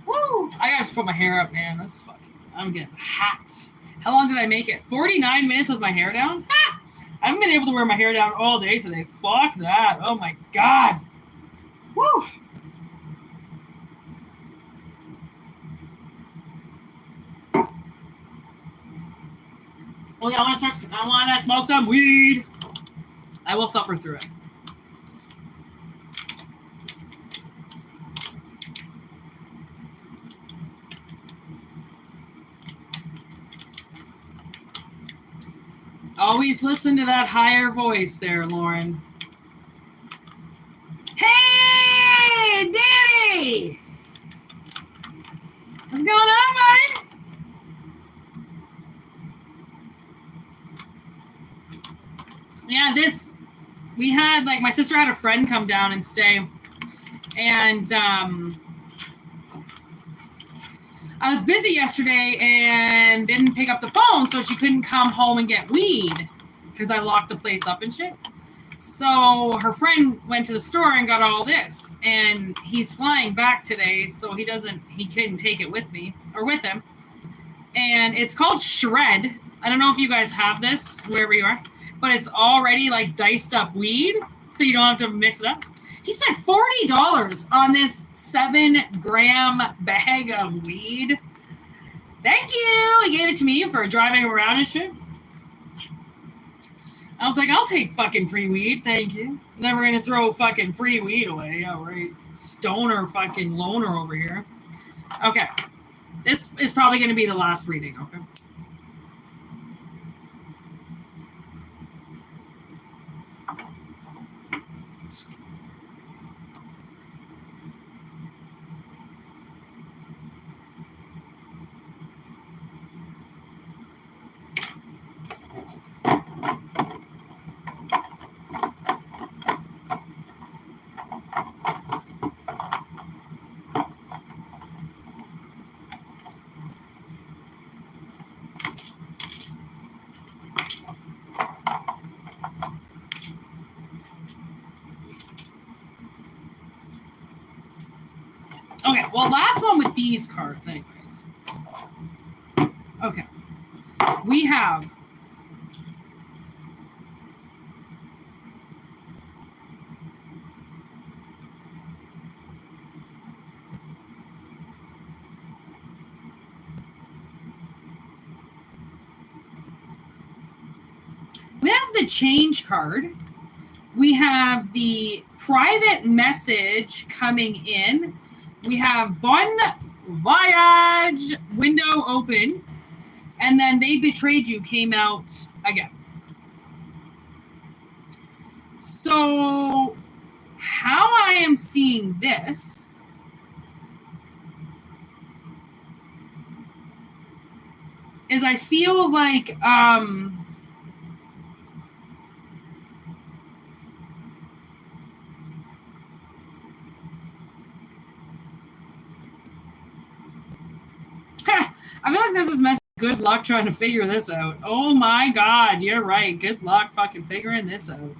Woo! I gotta put my hair up, man. This fucking, I'm getting hot. How long did I make it? 49 minutes with my hair down? Ha! I haven't been able to wear my hair down all day today. Fuck that. Oh my god. Woo! Oh yeah, I want to smoke some weed. I will suffer through it. Always listen to that higher voice there, Lauren. Hey, Danny! What's going on, buddy? Yeah, we had, like, my sister had a friend come down and stay, and I was busy yesterday and didn't pick up the phone, so she couldn't come home and get weed because I locked the place up and shit. So her friend went to the store and got all this, and he's flying back today, so he couldn't take it with me or with him. And it's called Shred. I don't know if you guys have this wherever you are. but it's already like diced up weed, so you don't have to mix it up. He spent $40 on this 7-gram bag of weed. Thank you. He gave it to me for driving around and shit. I was like, I'll take fucking free weed. Thank you. Never gonna throw fucking free weed away. All right. Stoner fucking loner over here. Okay. This is probably gonna be the last reading, okay? Okay, well, last one with these cards, anyways. Okay. We have the change card. We have the private message coming in. We have Bon Voyage, window open. And then They Betrayed You came out again. So how I am seeing this is I feel like I feel like this is messy. Good luck trying to figure this out. Oh my God, you're right. Good luck fucking figuring this out.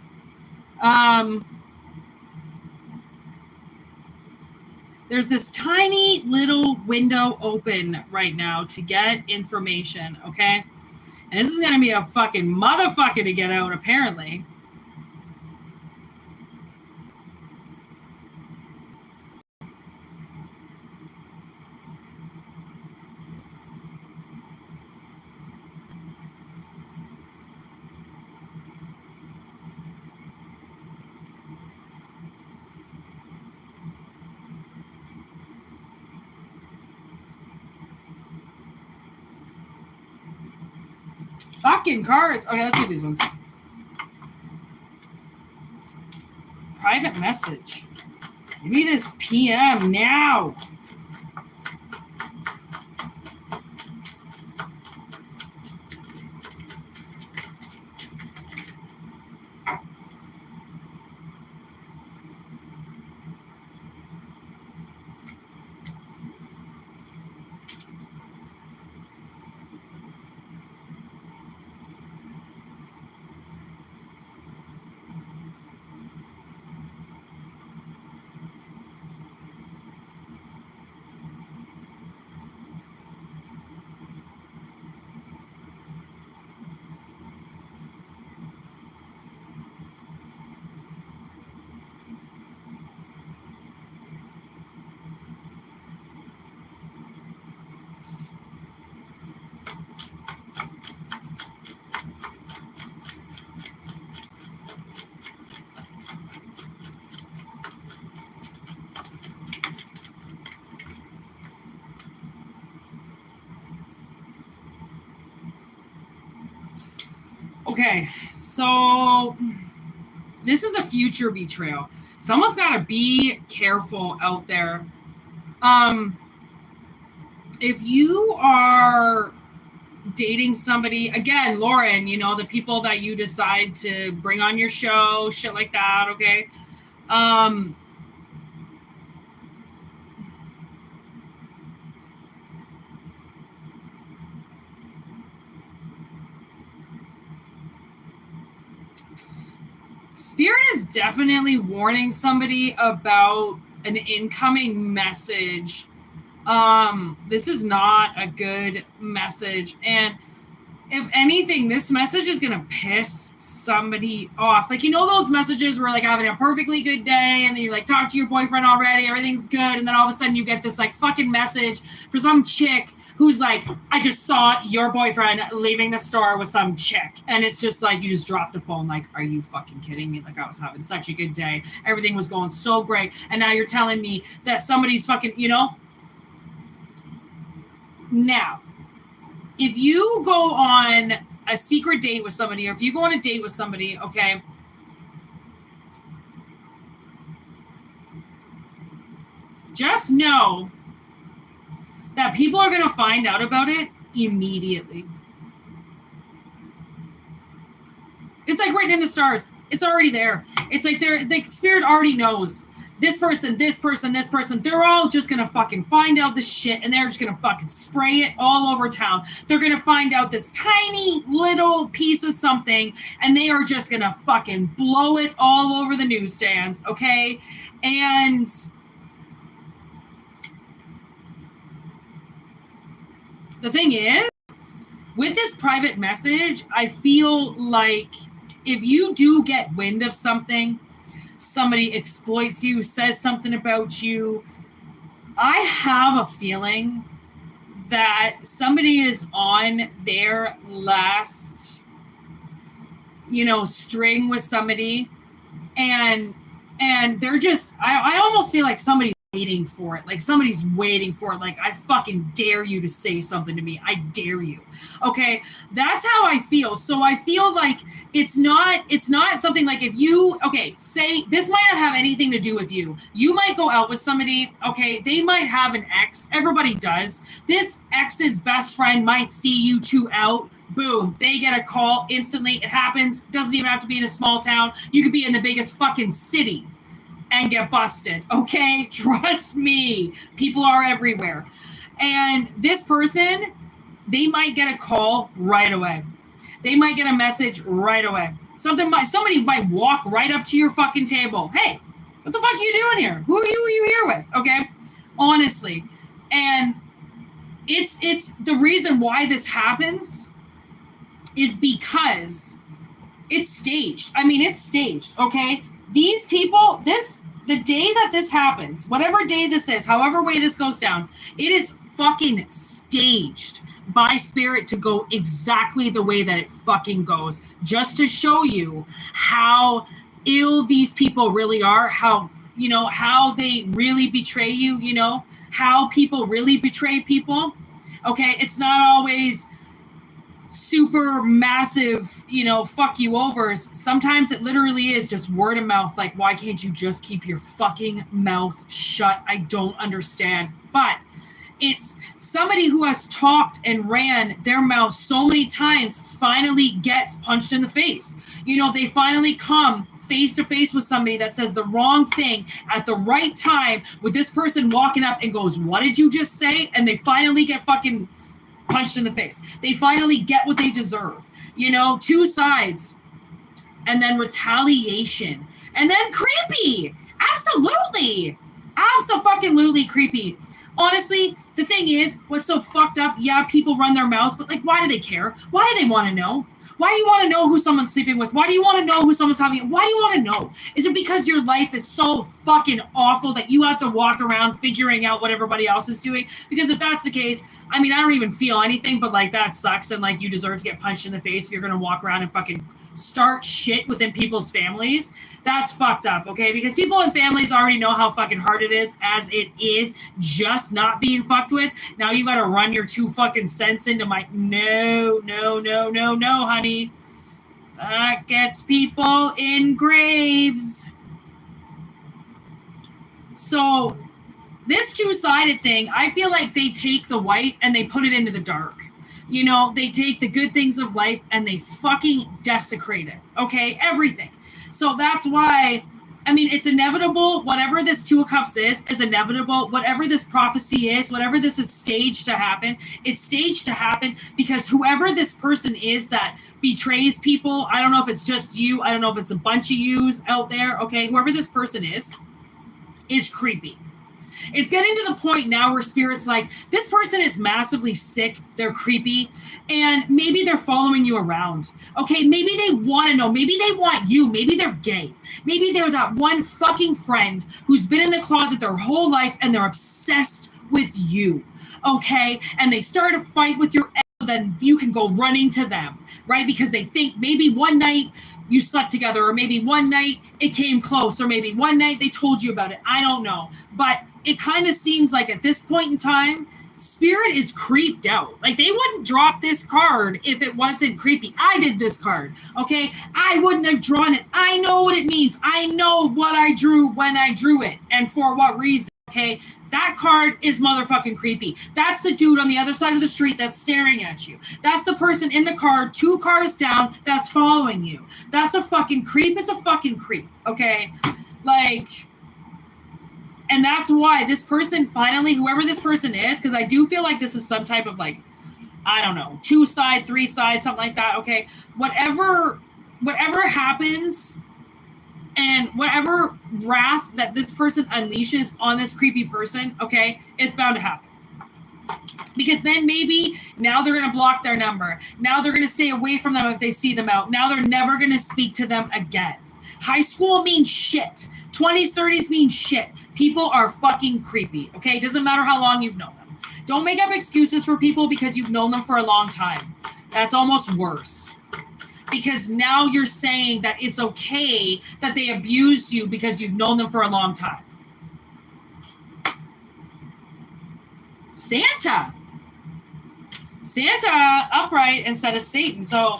There's this tiny little window open right now to get information, okay? And this is going to be a fucking motherfucker to get out, apparently. Fucking cards. Okay, let's do these ones. Private message. Give me this PM now. Okay, so this is a future betrayal. Someone's got to be careful out there. If you are dating somebody, again, Lauren, you know, the people that you decide to bring on your show, shit like that, okay? Spirit is definitely warning somebody about an incoming message. This is not a good message. And if anything, this message is going to piss somebody off. Like, you know those messages where, like, having a perfectly good day, and then you, like, talk to your boyfriend already, everything's good, and then all of a sudden you get this, like, fucking message for some chick who's like, I just saw your boyfriend leaving the store with some chick. And it's just like, you just drop the phone, like, are you fucking kidding me? Like, I was having such a good day. Everything was going so great. And now you're telling me that somebody's fucking, you know? Now, if you go on a secret date with somebody, or if you go on a date with somebody, okay, just know that people are going to find out about it immediately. It's like written in the stars. It's already there. It's like the spirit already knows. This person, this person, this person, they're all just going to fucking find out this shit, and they're just going to fucking spray it all over town. They're going to find out this tiny little piece of something, and they are just going to fucking blow it all over the newsstands, okay? And the thing is, with this private message, I feel like if you do get wind of something, somebody exploits you, says something about you, I have a feeling that somebody is on their last, string with somebody, and they're just, I almost feel like somebody's waiting for it. Like, somebody's waiting for it. Like, I fucking dare you to say something to me. I dare you. Okay? That's how I feel. So I feel like it's not something like, if you, okay, say, this might not have anything to do with you. You might go out with somebody, okay? They might have an ex. Everybody does. This ex's best friend might see you two out. Boom. They get a call instantly. It happens. Doesn't even have to be in a small town. You could be in the biggest fucking city and get busted, okay? Trust me. People are everywhere. And this person, they might get a call right away. They might get a message right away. Somebody might walk right up to your fucking table. Hey, what the fuck are you doing here? Who are you here with? Okay? Honestly. And it's the reason why this happens is because it's staged. I mean, it's staged, okay? These people, the day that this happens, whatever day this is, however way this goes down, it is fucking staged by spirit to go exactly the way that it fucking goes, just to show you how ill these people really are, how they really betray you, how people really betray people. Okay, it's not always super massive, fuck you overs. Sometimes it literally is just word of mouth. Like, why can't you just keep your fucking mouth shut? I don't understand. But it's somebody who has talked and ran their mouth so many times finally gets punched in the face. They finally come face to face with somebody that says the wrong thing at the right time, with this person walking up and goes, what did you just say? And they finally get fucking punched in the face. They finally get what they deserve. Two sides. And then retaliation. And then creepy. Absolutely. Absolutely creepy. Honestly, the thing is, what's so fucked up, yeah, people run their mouths, but like, why do they care? Why do they want to know? Why do you want to know who someone's sleeping with? Why do you want to know who someone's having? Why do you want to know? Is it because your life is so fucking awful that you have to walk around figuring out what everybody else is doing? Because if that's the case, I mean, I don't even feel anything, but like, that sucks. And like, you deserve to get punched in the face if you're going to walk around and fucking start shit within people's families. That's fucked up, okay? Because people and families already know how fucking hard it is as it is just not being fucked with. Now you got to run your 2 fucking cents into my... No, honey. That gets people in graves. So this 2-sided thing, I feel like they take the white and they put it into the dark. They take the good things of life and they fucking desecrate it. Okay? Everything. So that's why, I mean, it's inevitable. Whatever this 2 of Cups is inevitable. Whatever this prophecy is, whatever this is staged to happen, it's staged to happen because whoever this person is that betrays people, I don't know if it's just you, I don't know if it's a bunch of yous out there, okay? Whoever this person is creepy. It's getting to the point now where Spirit's like, this person is massively sick, they're creepy, and maybe they're following you around. Okay, maybe they want to know, maybe they want you, maybe they're gay. Maybe they're that one fucking friend who's been in the closet their whole life and they're obsessed with you. Okay, and they start a fight with your ex, then you can go running to them, right? Because they think maybe one night you slept together, or maybe one night it came close, or maybe one night they told you about it. I don't know. But it kind of seems like at this point in time, Spirit is creeped out. Like, they wouldn't drop this card if it wasn't creepy. I did this card, okay? I wouldn't have drawn it. I know what it means. I know what I drew when I drew it and for what reason, okay? That card is motherfucking creepy. That's the dude on the other side of the street that's staring at you. That's the person in the car 2 cars down that's following you. That's a fucking creep. It's a fucking creep, okay? Like, and that's why this person finally, whoever this person is, because I do feel like this is some type of, like, I don't know, 2 side, 3 side, something like that, okay? Whatever happens, and whatever wrath that this person unleashes on this creepy person, okay, it's bound to happen. Because then maybe now they're going to block their number. Now they're going to stay away from them if they see them out. Now they're never going to speak to them again. High school means shit. 20s, 30s mean shit. People are fucking creepy, okay? It doesn't matter how long you've known them. Don't make up excuses for people because you've known them for a long time. That's almost worse. Because now you're saying that it's okay that they abuse you because you've known them for a long time. Santa upright instead of Satan. So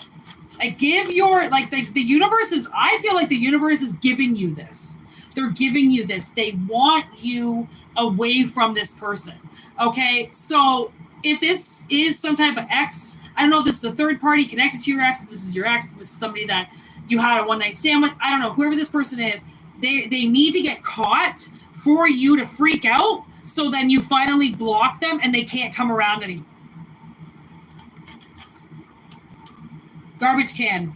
give your, like, the universe is, I feel like the universe is giving you this. They're giving you this. They want you away from this person. Okay, so if this is some type of ex, I don't know if this is a third party connected to your ex, if this is your ex, if this is somebody that you had a one-night stand with, I don't know, whoever this person is, they need to get caught for you to freak out, so then you finally block them and they can't come around anymore. Garbage can.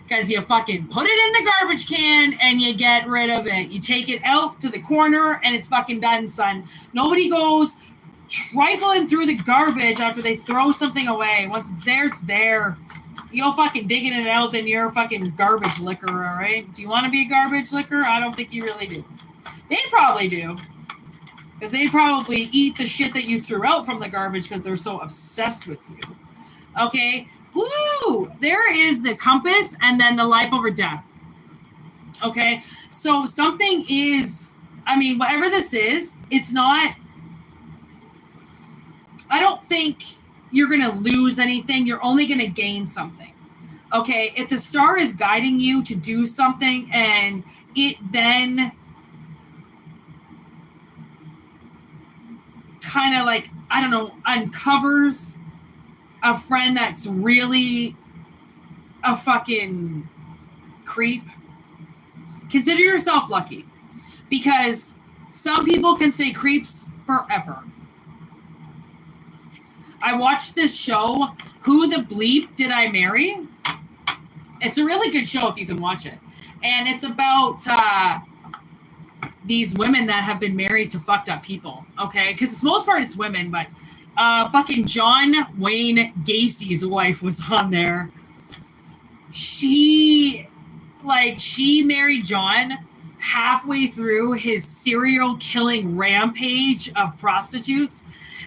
Because you fucking put it in the garbage can and you get rid of it. You take it out to the corner and it's fucking done, son. Nobody goes trifling through the garbage after they throw something away. Once it's there, it's there. You go fucking digging it out, then you're a fucking garbage licker, all right? Do you want to be a garbage licker? I don't think you really do. They probably do. Because they probably eat the shit that you threw out from the garbage because they're so obsessed with you. Okay? Woo! There is the compass and then the life over death. Okay? So something is, I mean, whatever this is, it's not, I don't think you're going to lose anything. You're only going to gain something. Okay? If the star is guiding you to do something and it then kind of, like, I don't know, uncovers a friend that's really a fucking creep, consider yourself lucky, because some people can stay creeps forever. I watched this show, Who the Bleep Did I Marry? It's a really good show if you can watch it. And it's about these women that have been married to fucked up people, okay? Because it's most part it's women, but fucking John Wayne Gacy's wife was on there. She married John halfway through his serial killing rampage of prostitutes.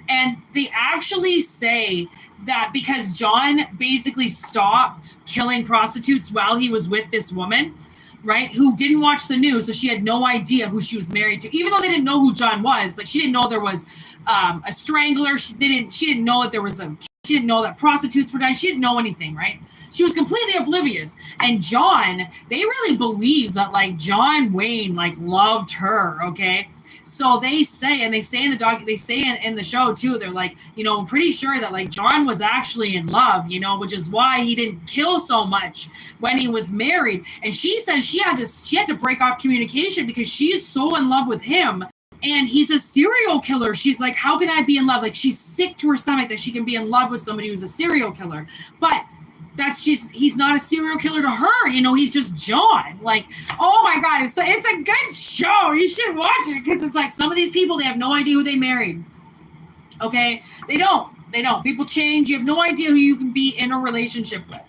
And they actually say that because John basically stopped killing prostitutes while he was with this woman, right, who didn't watch the news, so she had no idea who she was married to, even though they didn't know who John was, but she didn't know there was a strangler. She didn't know that there was she didn't know that prostitutes were dying. She didn't know anything, right? She was completely oblivious. And John, they really believe that, like, John Wayne, like, loved her, okay? So they say in the show too, they're like, you know, I'm pretty sure that, like, John was actually in love, you know, which is why he didn't kill so much when he was married. And she says she had to break off communication because she's so in love with him. And he's a serial killer. She's like, how can I be in love? Like, she's sick to her stomach that she can be in love with somebody who's a serial killer. But he's not a serial killer to her, you know, he's just John. Like, oh my God, it's a good show. You should watch it, because it's like some of these people, they have no idea who they married. Okay, they don't. People change. You have no idea who you can be in a relationship with.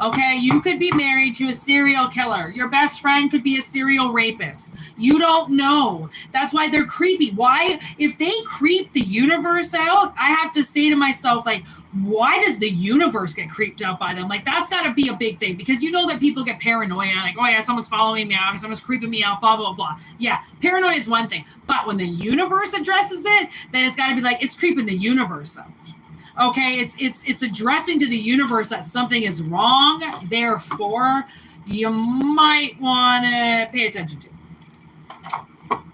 Okay, you could be married to a serial killer. Your best friend could be a serial rapist. You don't know. That's why they're creepy. Why? If they creep the universe out, I have to say to myself, like, why does the universe get creeped out by them? Like, that's got to be a big thing, because you know that people get paranoia. Like, oh yeah, someone's following me out, someone's creeping me out, blah, blah, blah. Yeah, paranoia is one thing. But when the universe addresses it, then it's got to be like, it's creeping the universe out. Okay, it's addressing to the universe that something is wrong. Therefore, you might want to pay attention to.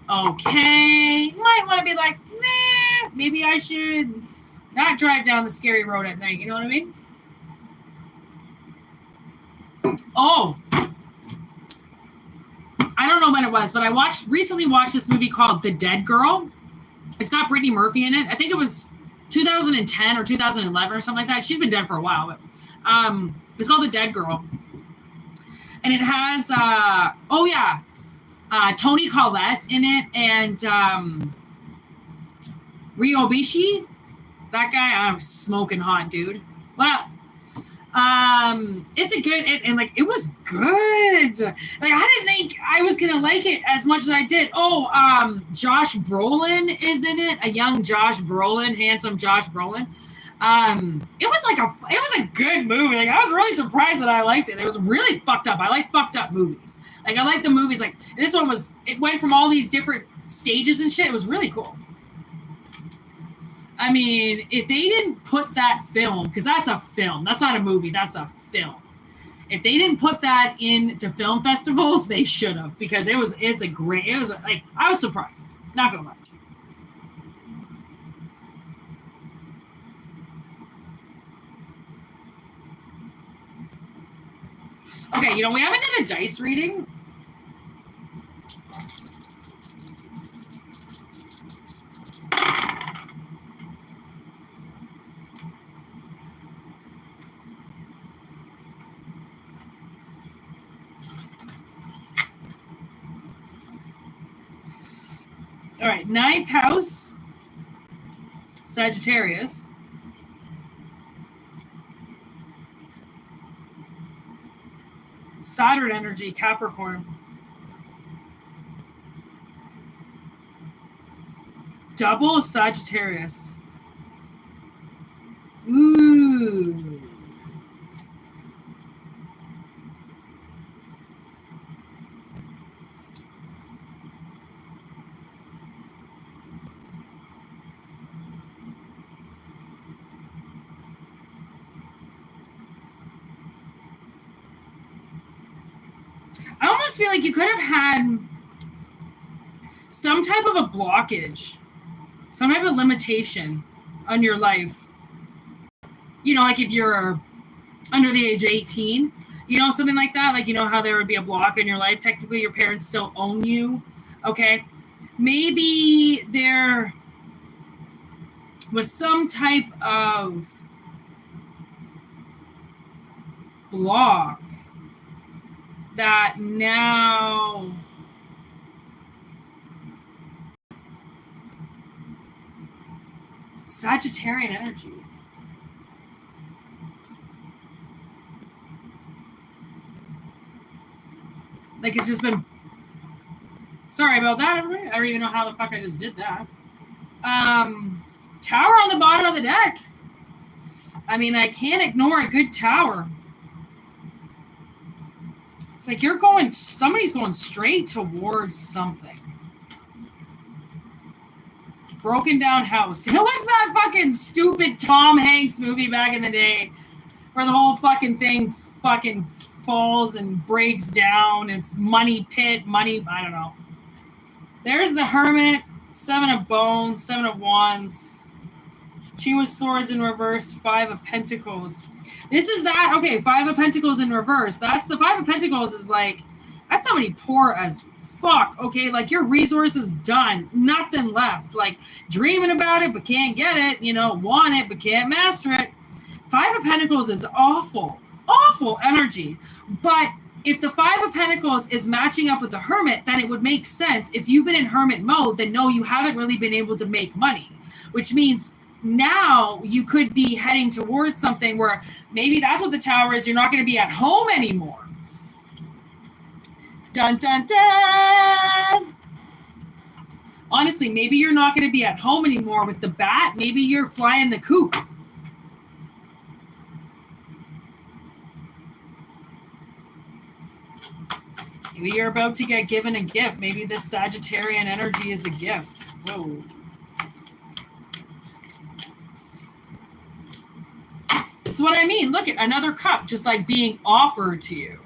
Okay, you might want to be like, nah, maybe I should not drive down the scary road at night. You know what I mean? Oh, I don't know when it was, but I recently watched this movie called The Dead Girl. It's got Whitney Møøn in it. I think it was 2010 or 2011 or something like that. She's been dead for a while, but it's called The Dead Girl. And it has, Toni Collette in it, and Ryobishi. That guy, I'm smoking hot, dude. Well, it's a good, and like, it was good. Like, I didn't think I was gonna like it as much as I did. Oh, Josh Brolin is in it, a young Josh Brolin, handsome Josh Brolin. It was a good movie. Like, I was really surprised that I liked it. It was really fucked up. I like fucked up movies. Like, I like the movies, like, this one it went from all these different stages and shit. It was really cool. I mean, if they didn't put that film, because that's a film, that's not a movie, that's a film. If they didn't put that into film festivals, they should have, because I was surprised. Not gonna lie. Okay, we haven't done a dice reading. All right, 9th house, Sagittarius. Saturn energy, Capricorn. Double Sagittarius. Ooh. I almost feel like you could have had some type of a blockage, some type of limitation on your life. Like if you're under the age of 18, something like that. Like, how there would be a block in your life. Technically, your parents still own you. Okay. Maybe there was some type of block that now Sagittarian energy. Like, it's just been, sorry about that, everybody. I don't even know how the fuck I just did that. Tower on the bottom of the deck. I mean, I can't ignore a good tower. It's like somebody's going straight towards something. Broken down house. It was that fucking stupid Tom Hanks movie back in the day where the whole fucking thing fucking falls and breaks down. It's money pit, I don't know. There's the Hermit, 7 of Bones, 7 of Wands, 2 of Swords in reverse, 5 of Pentacles. This is that, okay, 5 of Pentacles in reverse. That's the 5 of Pentacles is like, that's somebody poor as fuck, okay? Like, your resources done, nothing left. Like, dreaming about it, but can't get it, want it, but can't master it. 5 of Pentacles is awful. awful energy. But if the Five of Pentacles is matching up with the Hermit, then it would make sense. If you've been in Hermit mode, then no, you haven't really been able to make money, which means now you could be heading towards something where maybe that's what the Tower is. You're not going to be at home anymore. Dun, dun, dun. Honestly, maybe you're not going to be at home anymore with the bat. Maybe you're flying the coop. Maybe you're about to get given a gift. Maybe this Sagittarian energy is a gift. Whoa. This is what I mean. Look at another cup just like being offered to you.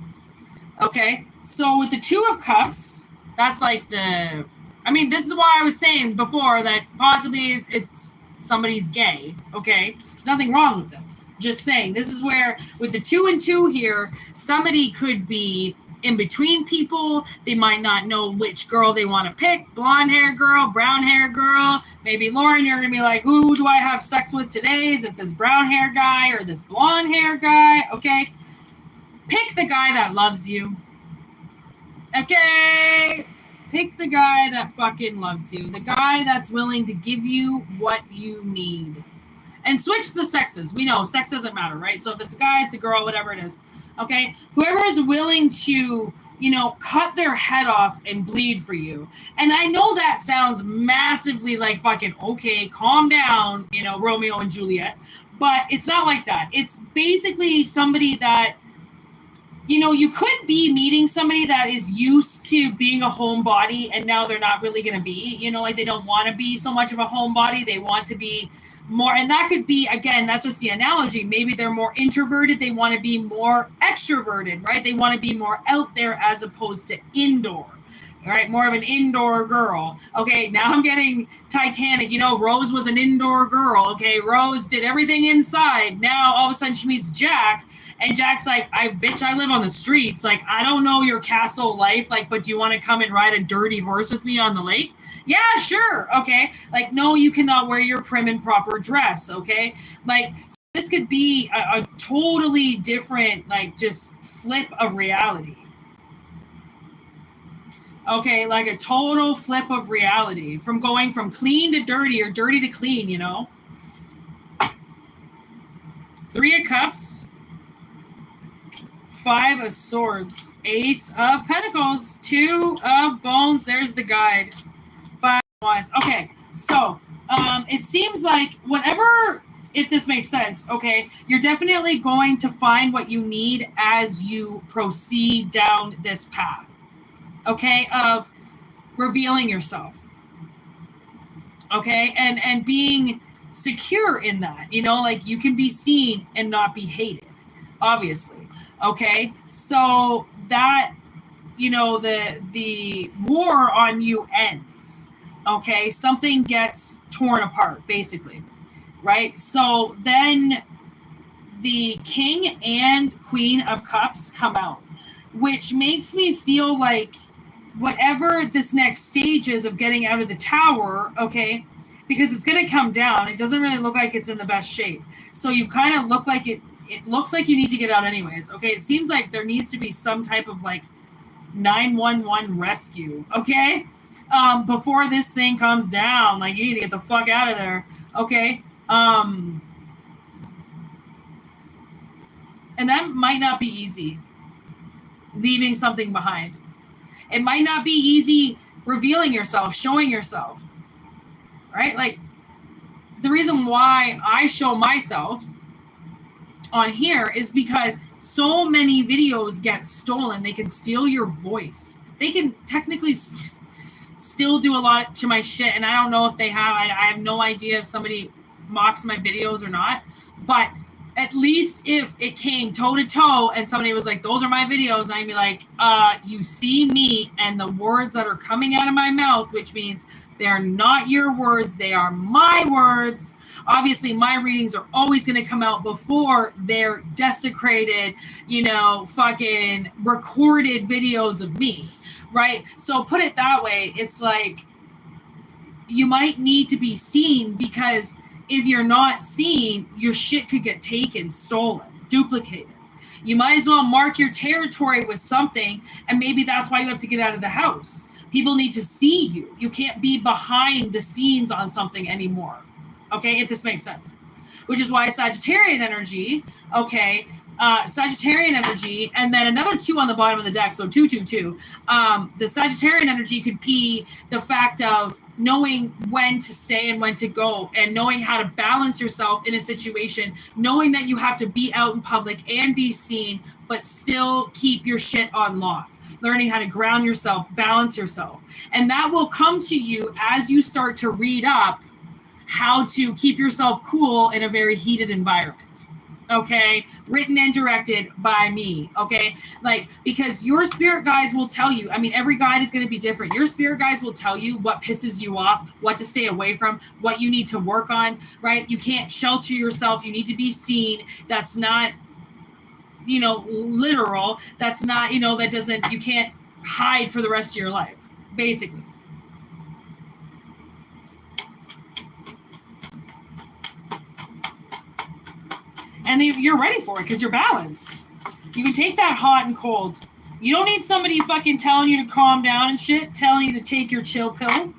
Okay. So with the Two of Cups, that's like the... I mean, this is why I was saying before that possibly it's somebody's gay. Okay. Nothing wrong with them. Just saying. This is where with the 2 and 2 here, somebody could be in between people. They might not know which girl they want to pick. Blonde hair girl, brown hair girl. Maybe Lauren, you're going to be like, who do I have sex with today? Is it this brown hair guy or this blonde hair guy? Okay. Pick the guy that loves you. Okay. Pick the guy that fucking loves you. The guy that's willing to give you what you need. And switch the sexes. We know sex doesn't matter, right? So if it's a guy, it's a girl, whatever it is. Okay, whoever is willing to, cut their head off and bleed for you. And I know that sounds massively like fucking, okay, calm down, Romeo and Juliet. But it's not like that. It's basically somebody that, you could be meeting somebody that is used to being a homebody and now they're not really going to be, like they don't want to be so much of a homebody. They want to be more, and that could be, again, that's just the analogy. Maybe they're more introverted. They want to be more extroverted, right? They want to be more out there as opposed to indoor, right? More of an indoor girl. Okay, now I'm getting Titanic. Rose was an indoor girl. Okay, Rose did everything inside. Now all of a sudden she meets Jack, and Jack's like, I live on the streets. Like, I don't know your castle life. Like, but do you want to come and ride a dirty horse with me on the lake? Yeah, sure. Okay. Like, no, you cannot wear your prim and proper dress. Okay. Like, this could be a totally different, like, just flip of reality. Okay. Like a total flip of reality from going from clean to dirty or dirty to clean, 3 of Cups. 5 of Swords. Ace of Pentacles. 2 of Bones. There's the guide. 5 of Wands. Okay, so it seems like whatever, if this makes sense, okay, you're definitely going to find what you need as you proceed down this path, okay, of revealing yourself, okay, and being secure in that, like you can be seen and not be hated, obviously. Okay, so that, the war on you ends. Okay, something gets torn apart, basically, right? So then the King and Queen of Cups come out, which makes me feel like whatever this next stage is of getting out of the Tower, okay, because it's going to come down. It doesn't really look like it's in the best shape. So you kind of look like it looks like you need to get out anyways. Okay, it seems like there needs to be some type of like 911 rescue. Okay, before this thing comes down, like you need to get the fuck out of there. Okay, and that might not be easy. Leaving something behind. It might not be easy revealing yourself, showing yourself. Right, like the reason why I show myself on here is because so many videos get stolen. They can steal your voice. They can technically still do a lot to my shit, and I don't know if they have. I have no idea if somebody mocks my videos or not, but at least if it came toe to toe and somebody was like, those are my videos, and I'd be like, you see me and the words that are coming out of my mouth, which means they're not your words, they are my words. Obviously, my readings are always going to come out before they're desecrated, fucking recorded videos of me, right? So put it that way, it's like you might need to be seen, because if you're not seen, your shit could get taken, stolen, duplicated. You might as well mark your territory with something, and maybe that's why you have to get out of the house. People need to see you. You can't be behind the scenes on something anymore. Okay, if this makes sense. Which is why Sagittarian energy, okay, Sagittarian energy, and then another 2 on the bottom of the deck, so 2, 2, 2. The Sagittarian energy could be the fact of knowing when to stay and when to go, and knowing how to balance yourself in a situation, knowing that you have to be out in public and be seen, but still keep your shit on lock. Learning how to ground yourself, balance yourself. And that will come to you as you start to read up how to keep yourself cool in a very heated environment. Okay, written and directed by me. Okay, like, because your spirit guides will tell you, I mean, every guide is going to be different. Your spirit guides will tell you what pisses you off, what to stay away from, what you need to work on, right? You can't shelter yourself. You need to be seen. That's not, you know, literal. That's not, you know, that doesn't, you can't hide for the rest of your life, basically. And you're ready for it because you're balanced. You can take that hot and cold. You don't need somebody fucking telling you to calm down and shit, telling you to take your chill pill.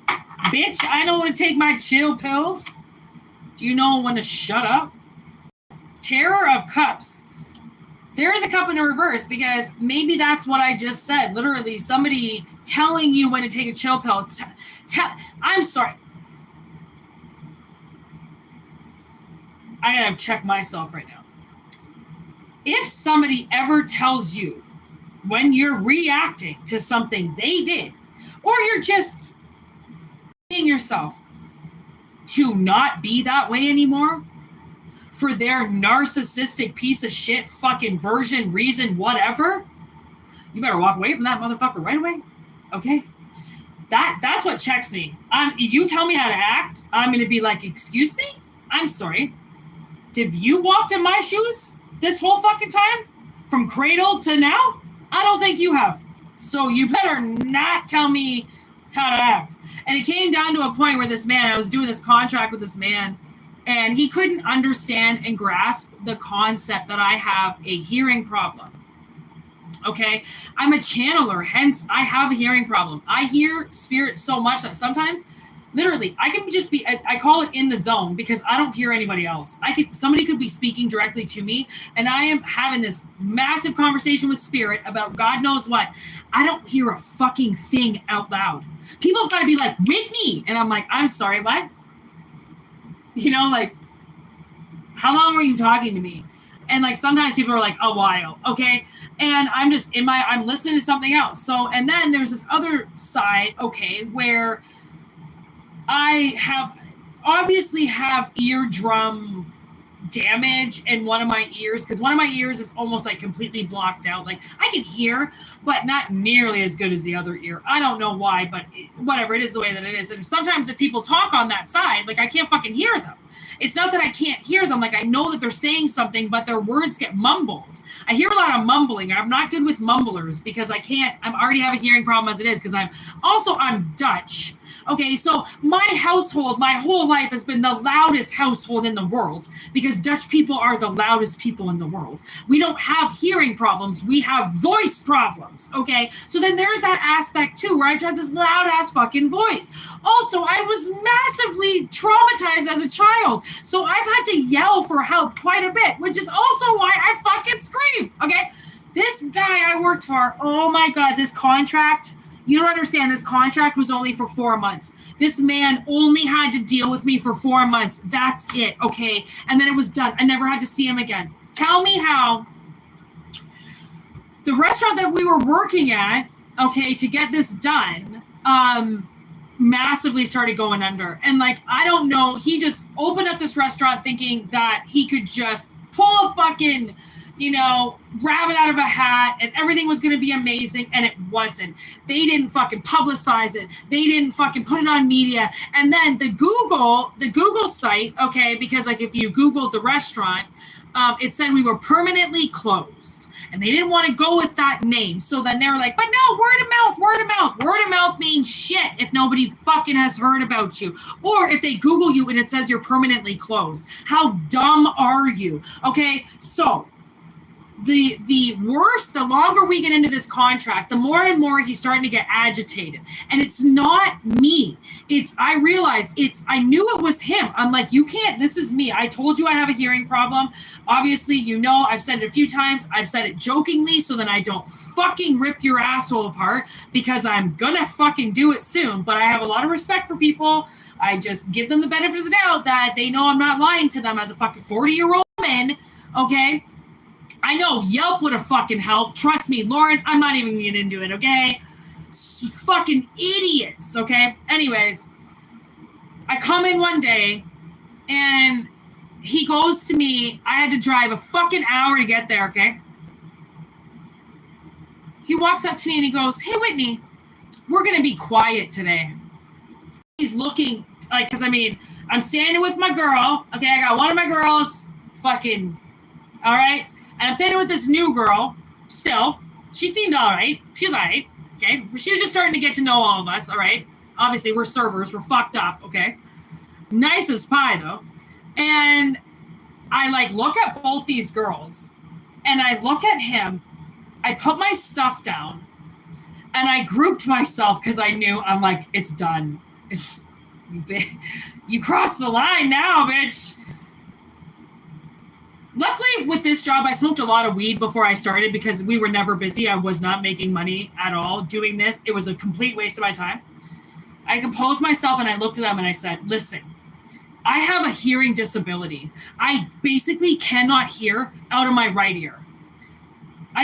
Bitch, I don't want to take my chill pill. Do you know when to shut up? Terror of Cups. There is a cup in the reverse because maybe that's what I just said. Literally, somebody telling you when to take a chill pill. I'm sorry. I gotta check myself right now. If somebody ever tells you when you're reacting to something they did, or you're just being yourself to not be that way anymore for their narcissistic piece of shit fucking version, reason, whatever, you better walk away from that motherfucker right away. Okay? That's what checks me. If you tell me how to act, I'm gonna be like, excuse me? I'm sorry. Have you walked in my shoes this whole fucking time? From cradle to now? I don't think you have. So you better not tell me how to act. And it came down to a point where this man, I was doing this contract with this man, and he couldn't understand and grasp the concept that I have a hearing problem. Okay? I'm a channeler, hence I have a hearing problem. I hear spirit so much that sometimes literally, I can just be, I call it in the zone because I don't hear anybody else. Somebody could be speaking directly to me and I am having this massive conversation with spirit about God knows what. I don't hear a fucking thing out loud. People have got to be like, Whitney. And I'm like, I'm sorry, what? You know, like, how long were you talking to me? And like, sometimes people are like, a while. Okay. And I'm just I'm listening to something else. So, and then there's this other side, okay, where I obviously have eardrum damage in one of my ears because one of my ears is almost like completely blocked out. Like I can hear, but not nearly as good as the other ear. I don't know why, but whatever, it is the way that it is. And sometimes if people talk on that side, like I can't fucking hear them. It's not that I can't hear them. Like I know that they're saying something, but their words get mumbled. I hear a lot of mumbling. I'm not good with mumblers because I already have a hearing problem as it is because I'm Dutch. Okay, so my household, my whole life has been the loudest household in the world because Dutch people are the loudest people in the world. We don't have hearing problems. We have voice problems, okay? So then there's that aspect too where I just have this loud ass fucking voice. Also, I was massively traumatized as a child. So I've had to yell for help quite a bit, which is also why I fucking scream, okay? This guy I worked for, oh my God, this contract, you don't understand, this contract was only for 4 months. This man only had to deal with me for 4 months. That's it, okay? And then it was done. I never had to see him again. Tell me how the restaurant that we were working at, okay, to get this done, massively started going under. And like, I don't know, he just opened up this restaurant thinking that he could just pull a fucking, you know, rabbit out of a hat and everything was going to be amazing, and it wasn't. They didn't fucking publicize it. They didn't fucking put it on media. And then the Google site, okay, because like if you Googled the restaurant, it said we were permanently closed. And they didn't want to go with that name. So then they were like, but no, word of mouth, word of mouth. Word of mouth means shit if nobody fucking has heard about you. Or if they Google you and it says you're permanently closed. How dumb are you? Okay, so the worse, the longer we get into this contract, the more and more he's starting to get agitated. And it's not me. I realized I knew it was him. I'm like, you can't, this is me. I told you I have a hearing problem. Obviously, I've said it a few times. I've said it jokingly so that I don't fucking rip your asshole apart, because I'm gonna fucking do it soon. But I have a lot of respect for people. I just give them the benefit of the doubt that they know I'm not lying to them as a fucking 40-year-old woman, okay? I know Yelp would have fucking helped. Trust me, Lauren, I'm not even getting into it, okay? Fucking idiots, okay? Anyways, I come in one day, and he goes to me. I had to drive a fucking hour to get there, okay? He walks up to me and he goes, hey, Whitney, we're going to be quiet today. He's looking, like, because, I mean, I'm standing with my girl, okay? I got one of my girls, fucking, all right? And I'm standing with this new girl, still. She seemed all right. She was all right, okay? She was just starting to get to know all of us, all right? Obviously, we're servers. We're fucked up, okay? Nice as pie, though. And I, like, look at both these girls, and I look at him. I put my stuff down, and I grouped myself because I knew, I'm like, it's done. You crossed the line now, bitch. Luckily, with this job, I smoked a lot of weed before I started because we were never busy. I was not making money at all doing this. It was a complete waste of my time. I composed myself and I looked at them and I said, listen, I have a hearing disability. I basically cannot hear out of my right ear.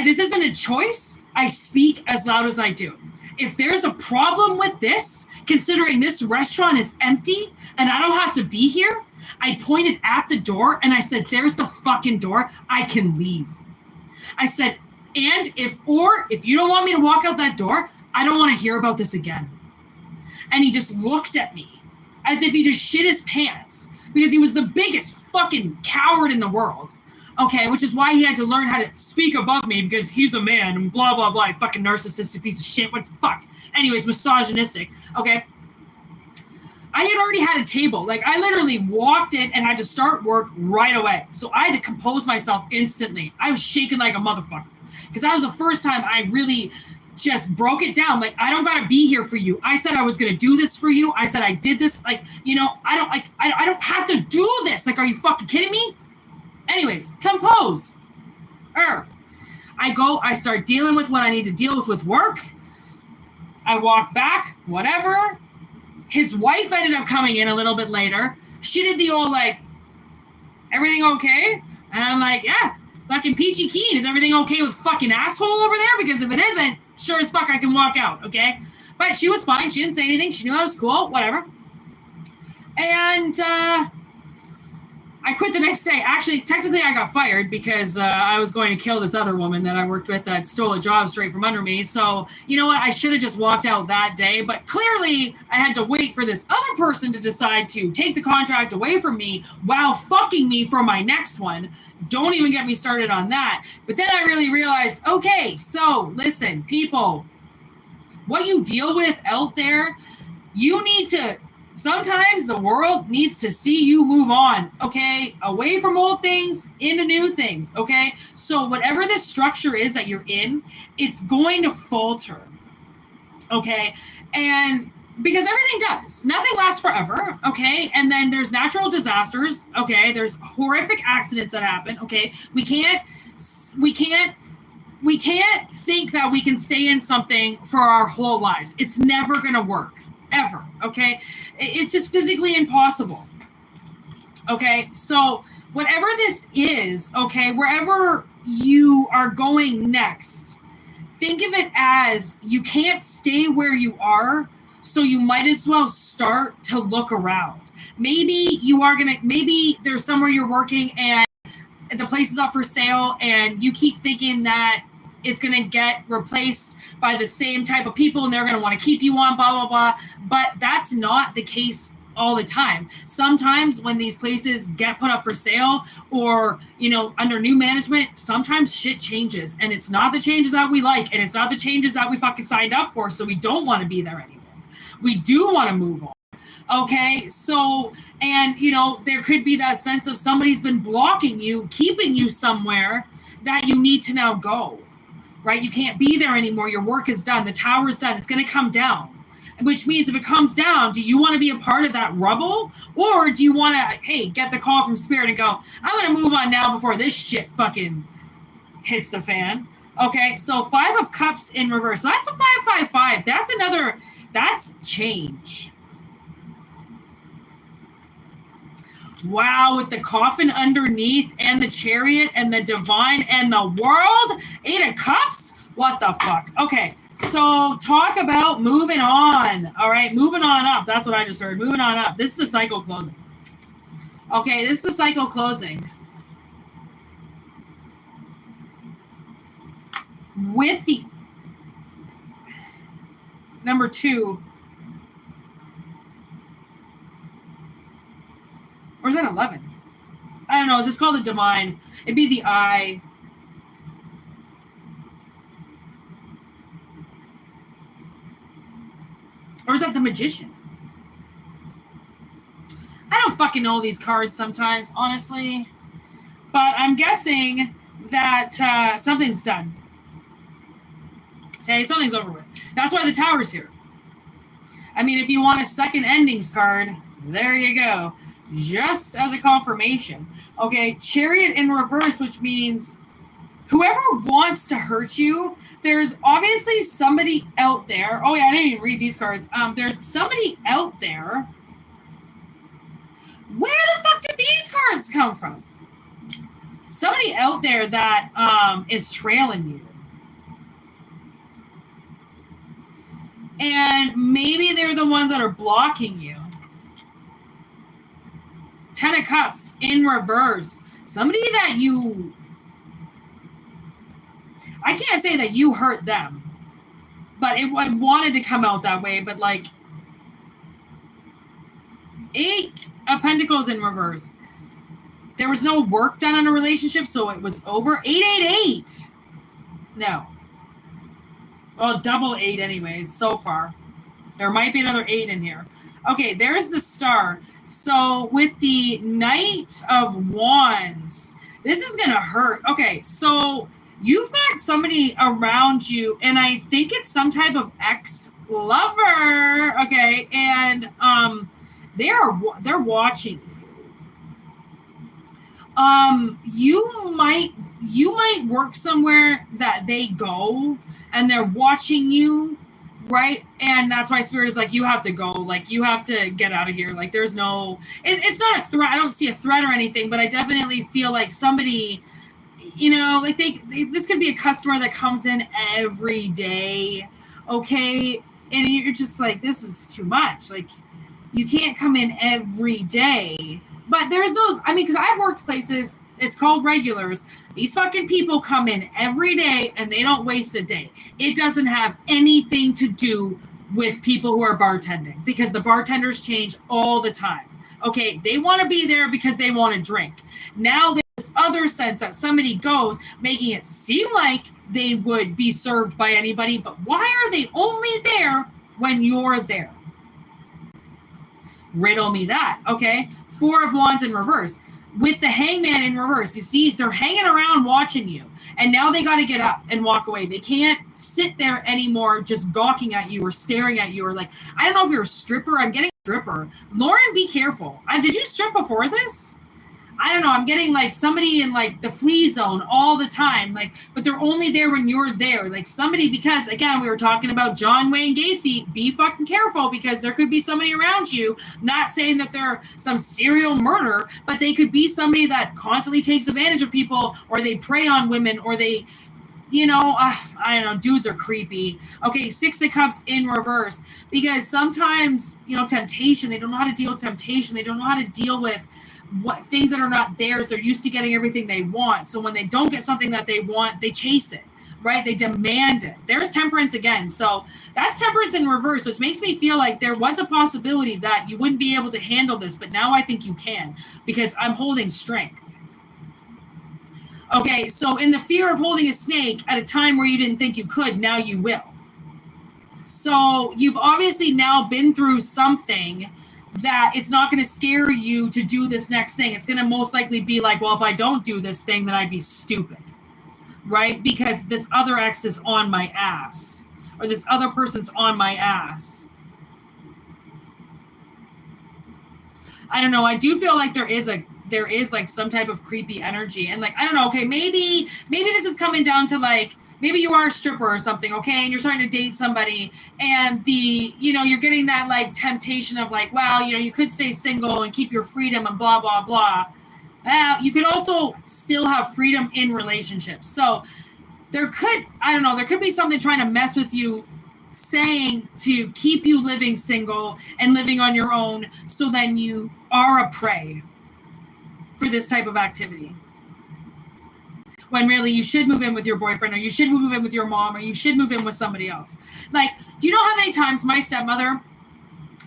This isn't a choice. I speak as loud as I do. If there's a problem with this, considering this restaurant is empty and I don't have to be here, I pointed at the door and I said, there's the fucking door. I can leave. I said, and if you don't want me to walk out that door, I don't want to hear about this again. And he just looked at me as if he just shit his pants because he was the biggest fucking coward in the world. Okay, which is why he had to learn how to speak above me because he's a man and blah, blah, blah. Fucking narcissistic piece of shit. What the fuck? Anyways, misogynistic. Okay. I had already had a table. Like, I literally walked in and had to start work right away. So I had to compose myself instantly. I was shaking like a motherfucker because that was the first time I really just broke it down. Like, I don't gotta be here for you. I said I was gonna do this for you. I said I did this. Like, I don't have to do this. Like, are you fucking kidding me? Anyways, compose. I start dealing with what I need to deal with work. I walk back, whatever. His wife ended up coming in a little bit later. She did the old, like, everything okay? And I'm like, yeah, fucking peachy keen. Is everything okay with fucking asshole over there? Because if it isn't, sure as fuck I can walk out, okay? But she was fine. She didn't say anything. She knew I was cool, whatever. And I quit the next day. Actually, technically, I got fired because I was going to kill this other woman that I worked with that stole a job straight from under me. So, you know what? I should have just walked out that day. But clearly, I had to wait for this other person to decide to take the contract away from me while fucking me for my next one. Don't even get me started on that. But then I really realized, okay, so listen, people, what you deal with out there, you need to... Sometimes the world needs to see you move on, okay? Away from old things, into new things, okay? So whatever the structure is that you're in, it's going to falter, okay? And because everything does. Nothing lasts forever, okay? And then there's natural disasters, okay? There's horrific accidents that happen, okay? We can't think that we can stay in something for our whole lives. It's never going to work. Ever, okay? It's just physically impossible, okay? So whatever this is, okay, wherever you are going next, think of it as you can't stay where you are, so you might as well start to look around. Maybe there's somewhere you're working and the place is up for sale and you keep thinking that it's going to get replaced by the same type of people and they're going to want to keep you on, blah, blah, blah. But that's not the case all the time. Sometimes when these places get put up for sale or, under new management, sometimes shit changes. And it's not the changes that we like. And it's not the changes that we fucking signed up for. So we don't want to be there anymore. We do want to move on. Okay, so, and there could be that sense of somebody's been blocking you, keeping you somewhere that you need to now go, right? You can't be there anymore. Your work is done. The tower's done. It's going to come down, which means if it comes down, do you want to be a part of that rubble? Or do you want to, hey, get the call from spirit and go, I'm going to move on now before this shit fucking hits the fan? Okay, so 5 of Cups in reverse. So that's a 5-5-5. That's change. Wow, with the coffin underneath and the Chariot and the Divine and the World. 8 of Cups? What the fuck? Okay, so talk about moving on. All right, moving on up. That's what I just heard. Moving on up. This is the cycle closing. Okay, this is the cycle closing. With the number 2. Or is that 11? I don't know. It's just called the Divine. It'd be the Eye. Or is that the Magician? I don't fucking know these cards sometimes, honestly. But I'm guessing that something's done. Okay, something's over with. That's why the Tower's here. I mean, if you want a second endings card, there you go. Just as a confirmation. Okay, Chariot in reverse, which means whoever wants to hurt you, there's obviously somebody out there. Oh yeah, I didn't even read these cards. There's somebody out there. Where the fuck did these cards come from? Somebody out there that is trailing you. And maybe they're the ones that are blocking you. 10 of Cups in reverse. Somebody that you... I can't say that you hurt them. But it wanted to come out that way. But like... 8 of Pentacles in reverse. There was no work done on a relationship, so it was over. 888. No. Well, double 8 anyways, so far. There might be another 8 in here. Okay, there's the Star. So with the Knight of Wands, this is going to hurt. Okay, so you've got somebody around you, and I think it's some type of ex-lover. Okay, and they're watching you. You might work somewhere that they go, and they're watching you, right? And that's why Spirit is like, you have to go. Like, you have to get out of here. Like, there's no... It's not a threat. I don't see a threat or anything, but I definitely feel like somebody, like this could be a customer that comes in every day, okay? And you're just like, this is too much. Like, you can't come in every day. But there's those... I mean, because I've worked places... It's called regulars. These fucking people come in every day and they don't waste a day. It doesn't have anything to do with people who are bartending, because the bartenders change all the time. Okay, they want to be there because they want to drink. Now there's this other sense that somebody goes, making it seem like they would be served by anybody, but why are they only there when you're there? Riddle me that, okay? 4 of Wands in reverse. With the Hangman in reverse, you see, they're hanging around watching you. And now they got to get up and walk away. They can't sit there anymore just gawking at you or staring at you or like, I don't know if you're a stripper. I'm getting a stripper. Lauren, be careful. Did you strip before this? I don't know. I'm getting like somebody in like the flea zone all the time. Like, but they're only there when you're there. Like somebody, because again, we were talking about John Wayne Gacy. Be fucking careful, because there could be somebody around you. Not saying that they're some serial murderer, but they could be somebody that constantly takes advantage of people, or they prey on women, or they, I don't know, dudes are creepy. Okay, 6 of Cups in reverse, because sometimes, temptation, they don't know how to deal with temptation. They don't know how to deal with what things that are not theirs. They're used to getting everything they want. So when they don't get something that they want, they chase it, right? They demand it. There's Temperance again. So that's Temperance in reverse, which makes me feel like there was a possibility that you wouldn't be able to handle this, but now I think you can, because I'm holding Strength. Okay, so in the fear of holding a snake at a time where you didn't think you could, now you will. So you've obviously now been through something that it's not going to scare you to do this next thing. It's going to most likely be like, well, if I don't do this thing, then I'd be stupid, right? Because this other ex is on my ass, or this other person's on my ass. I don't know. I do feel like there is like some type of creepy energy, and like, I don't know. Okay, maybe this is coming down to like, maybe you are a stripper or something, okay, and you're starting to date somebody, and you're getting that like temptation of like, well, you could stay single and keep your freedom and blah blah blah. You could also still have freedom in relationships. So there could be something trying to mess with you, saying to keep you living single and living on your own, so then you are a prey for this type of activity. When really you should move in with your boyfriend, or you should move in with your mom, or you should move in with somebody else. Like, do you know how many times my stepmother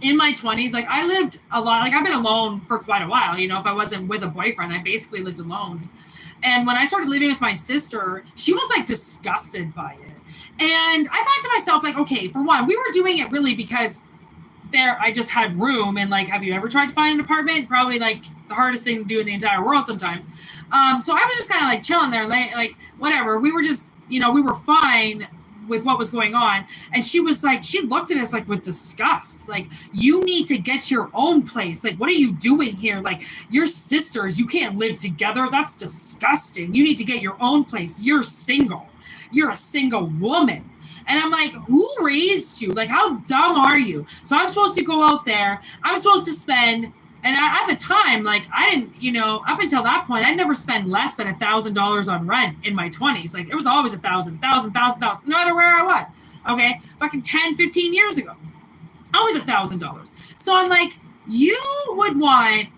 in my 20s, like I lived a lot, like I've been alone for quite a while, if I wasn't with a boyfriend, I basically lived alone. And when I started living with my sister, she was like disgusted by it. And I thought to myself, like, okay, for one, we were doing it really because I just had room, and like, have you ever tried to find an apartment? Probably like the hardest thing to do in the entire world sometimes. So I was just kind of like chilling there, like whatever. We were just, we were fine with what was going on. And she was like, she looked at us like with disgust. Like, you need to get your own place. Like, what are you doing here? Like, you're sisters. You can't live together. That's disgusting. You need to get your own place. You're single. You're a single woman. And I'm like, who raised you? Like, how dumb are you? So I'm supposed to go out there. I'm supposed to spend, and at the time, like, I didn't, up until that point, I'd never spent less than $1,000 on rent in my 20s. Like, it was always $1,000, no matter where I was. Okay, fucking 10, 15 years ago. Always $1,000. So I'm like, you would want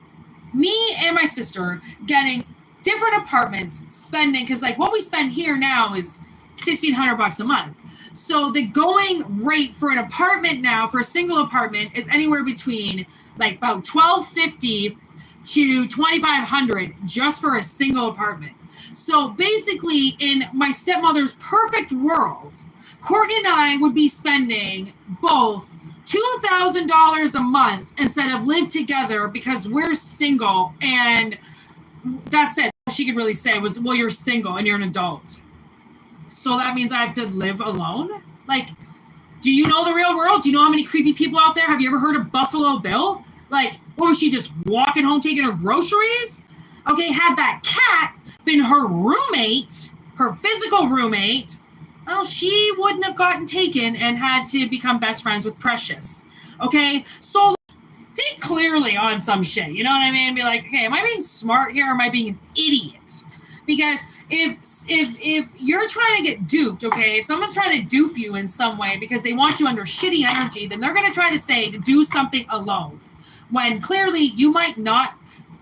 me and my sister getting different apartments, spending, because like what we spend here now is $1,600 a month. So the going rate for an apartment now, for a single apartment, is anywhere between like about $1,250 to $2,500 just for a single apartment. So basically, in my stepmother's perfect world, Courtney and I would be spending both $2,000 a month instead of live together because we're single. And that's it. All she could really say was, well, you're single and you're an adult. So that means I have to live alone? Like, do you know the real world? Do you know how many creepy people out there? Have you ever heard of Buffalo Bill? Like, what was she, just walking home taking her groceries? Okay, had that cat been her roommate, her physical roommate, well, she wouldn't have gotten taken and had to become best friends with Precious. Okay, so think clearly on some shit. You know what I mean? Be like, okay, am I being smart here, or am I being an idiot? Because if you're trying to get duped, okay, if someone's trying to dupe you in some way because they want you under shitty energy, then they're going to try to say to do something alone, when clearly you might not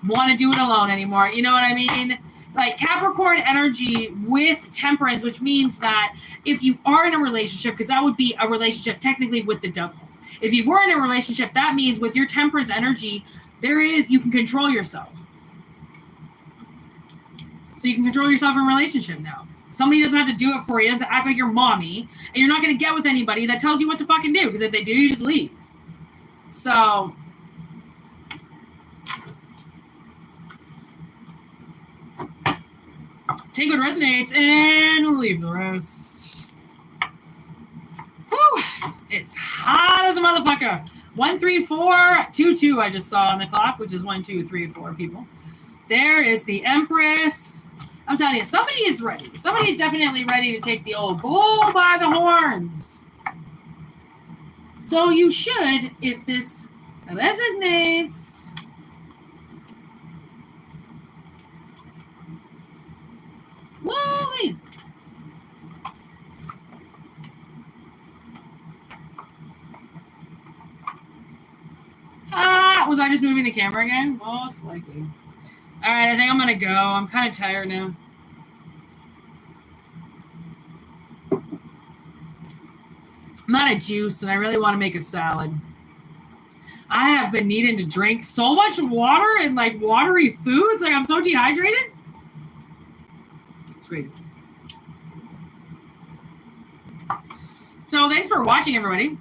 want to do it alone anymore. You know what I mean? Like Capricorn energy with Temperance, which means that if you are in a relationship, because that would be a relationship technically with the devil. If you were in a relationship, that means with your Temperance energy, you can control yourself. So you can control yourself in a relationship now. Somebody doesn't have to do it for you, to act like your mommy, and you're not going to get with anybody that tells you what to fucking do, because if they do, you just leave. So take what resonates and leave the rest. Whew! It's hot as a motherfucker. 13422 I just saw on the clock, which is 1, 2, 3, 4 people. There is the Empress. I'm telling you, somebody is ready. Somebody is definitely ready to take the old bull by the horns. So you should, if this resonates. Whoa! Was I just moving the camera again? Most likely. All right, I think I'm going to go. I'm kind of tired now. I'm out of juice, and I really want to make a salad. I have been needing to drink so much water and, like, watery foods. Like, I'm so dehydrated. It's crazy. So, thanks for watching, everybody.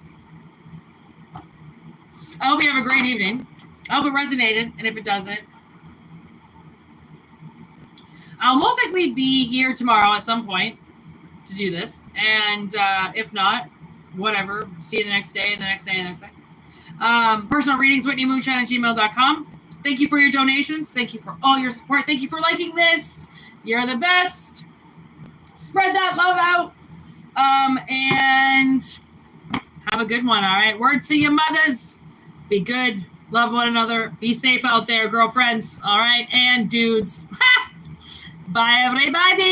I hope you have a great evening. I hope it resonated, and if it doesn't, I'll most likely be here tomorrow at some point to do this. And if not, whatever. See you the next day, and the next day, and the next day. Personal readings, WhitneyMøøn@gmail.com. Thank you for your donations. Thank you for all your support. Thank you for liking this. You're the best. Spread that love out. And have a good one, all right? Word to your mothers. Be good. Love one another. Be safe out there, girlfriends, all right? And dudes. Bye, everybody.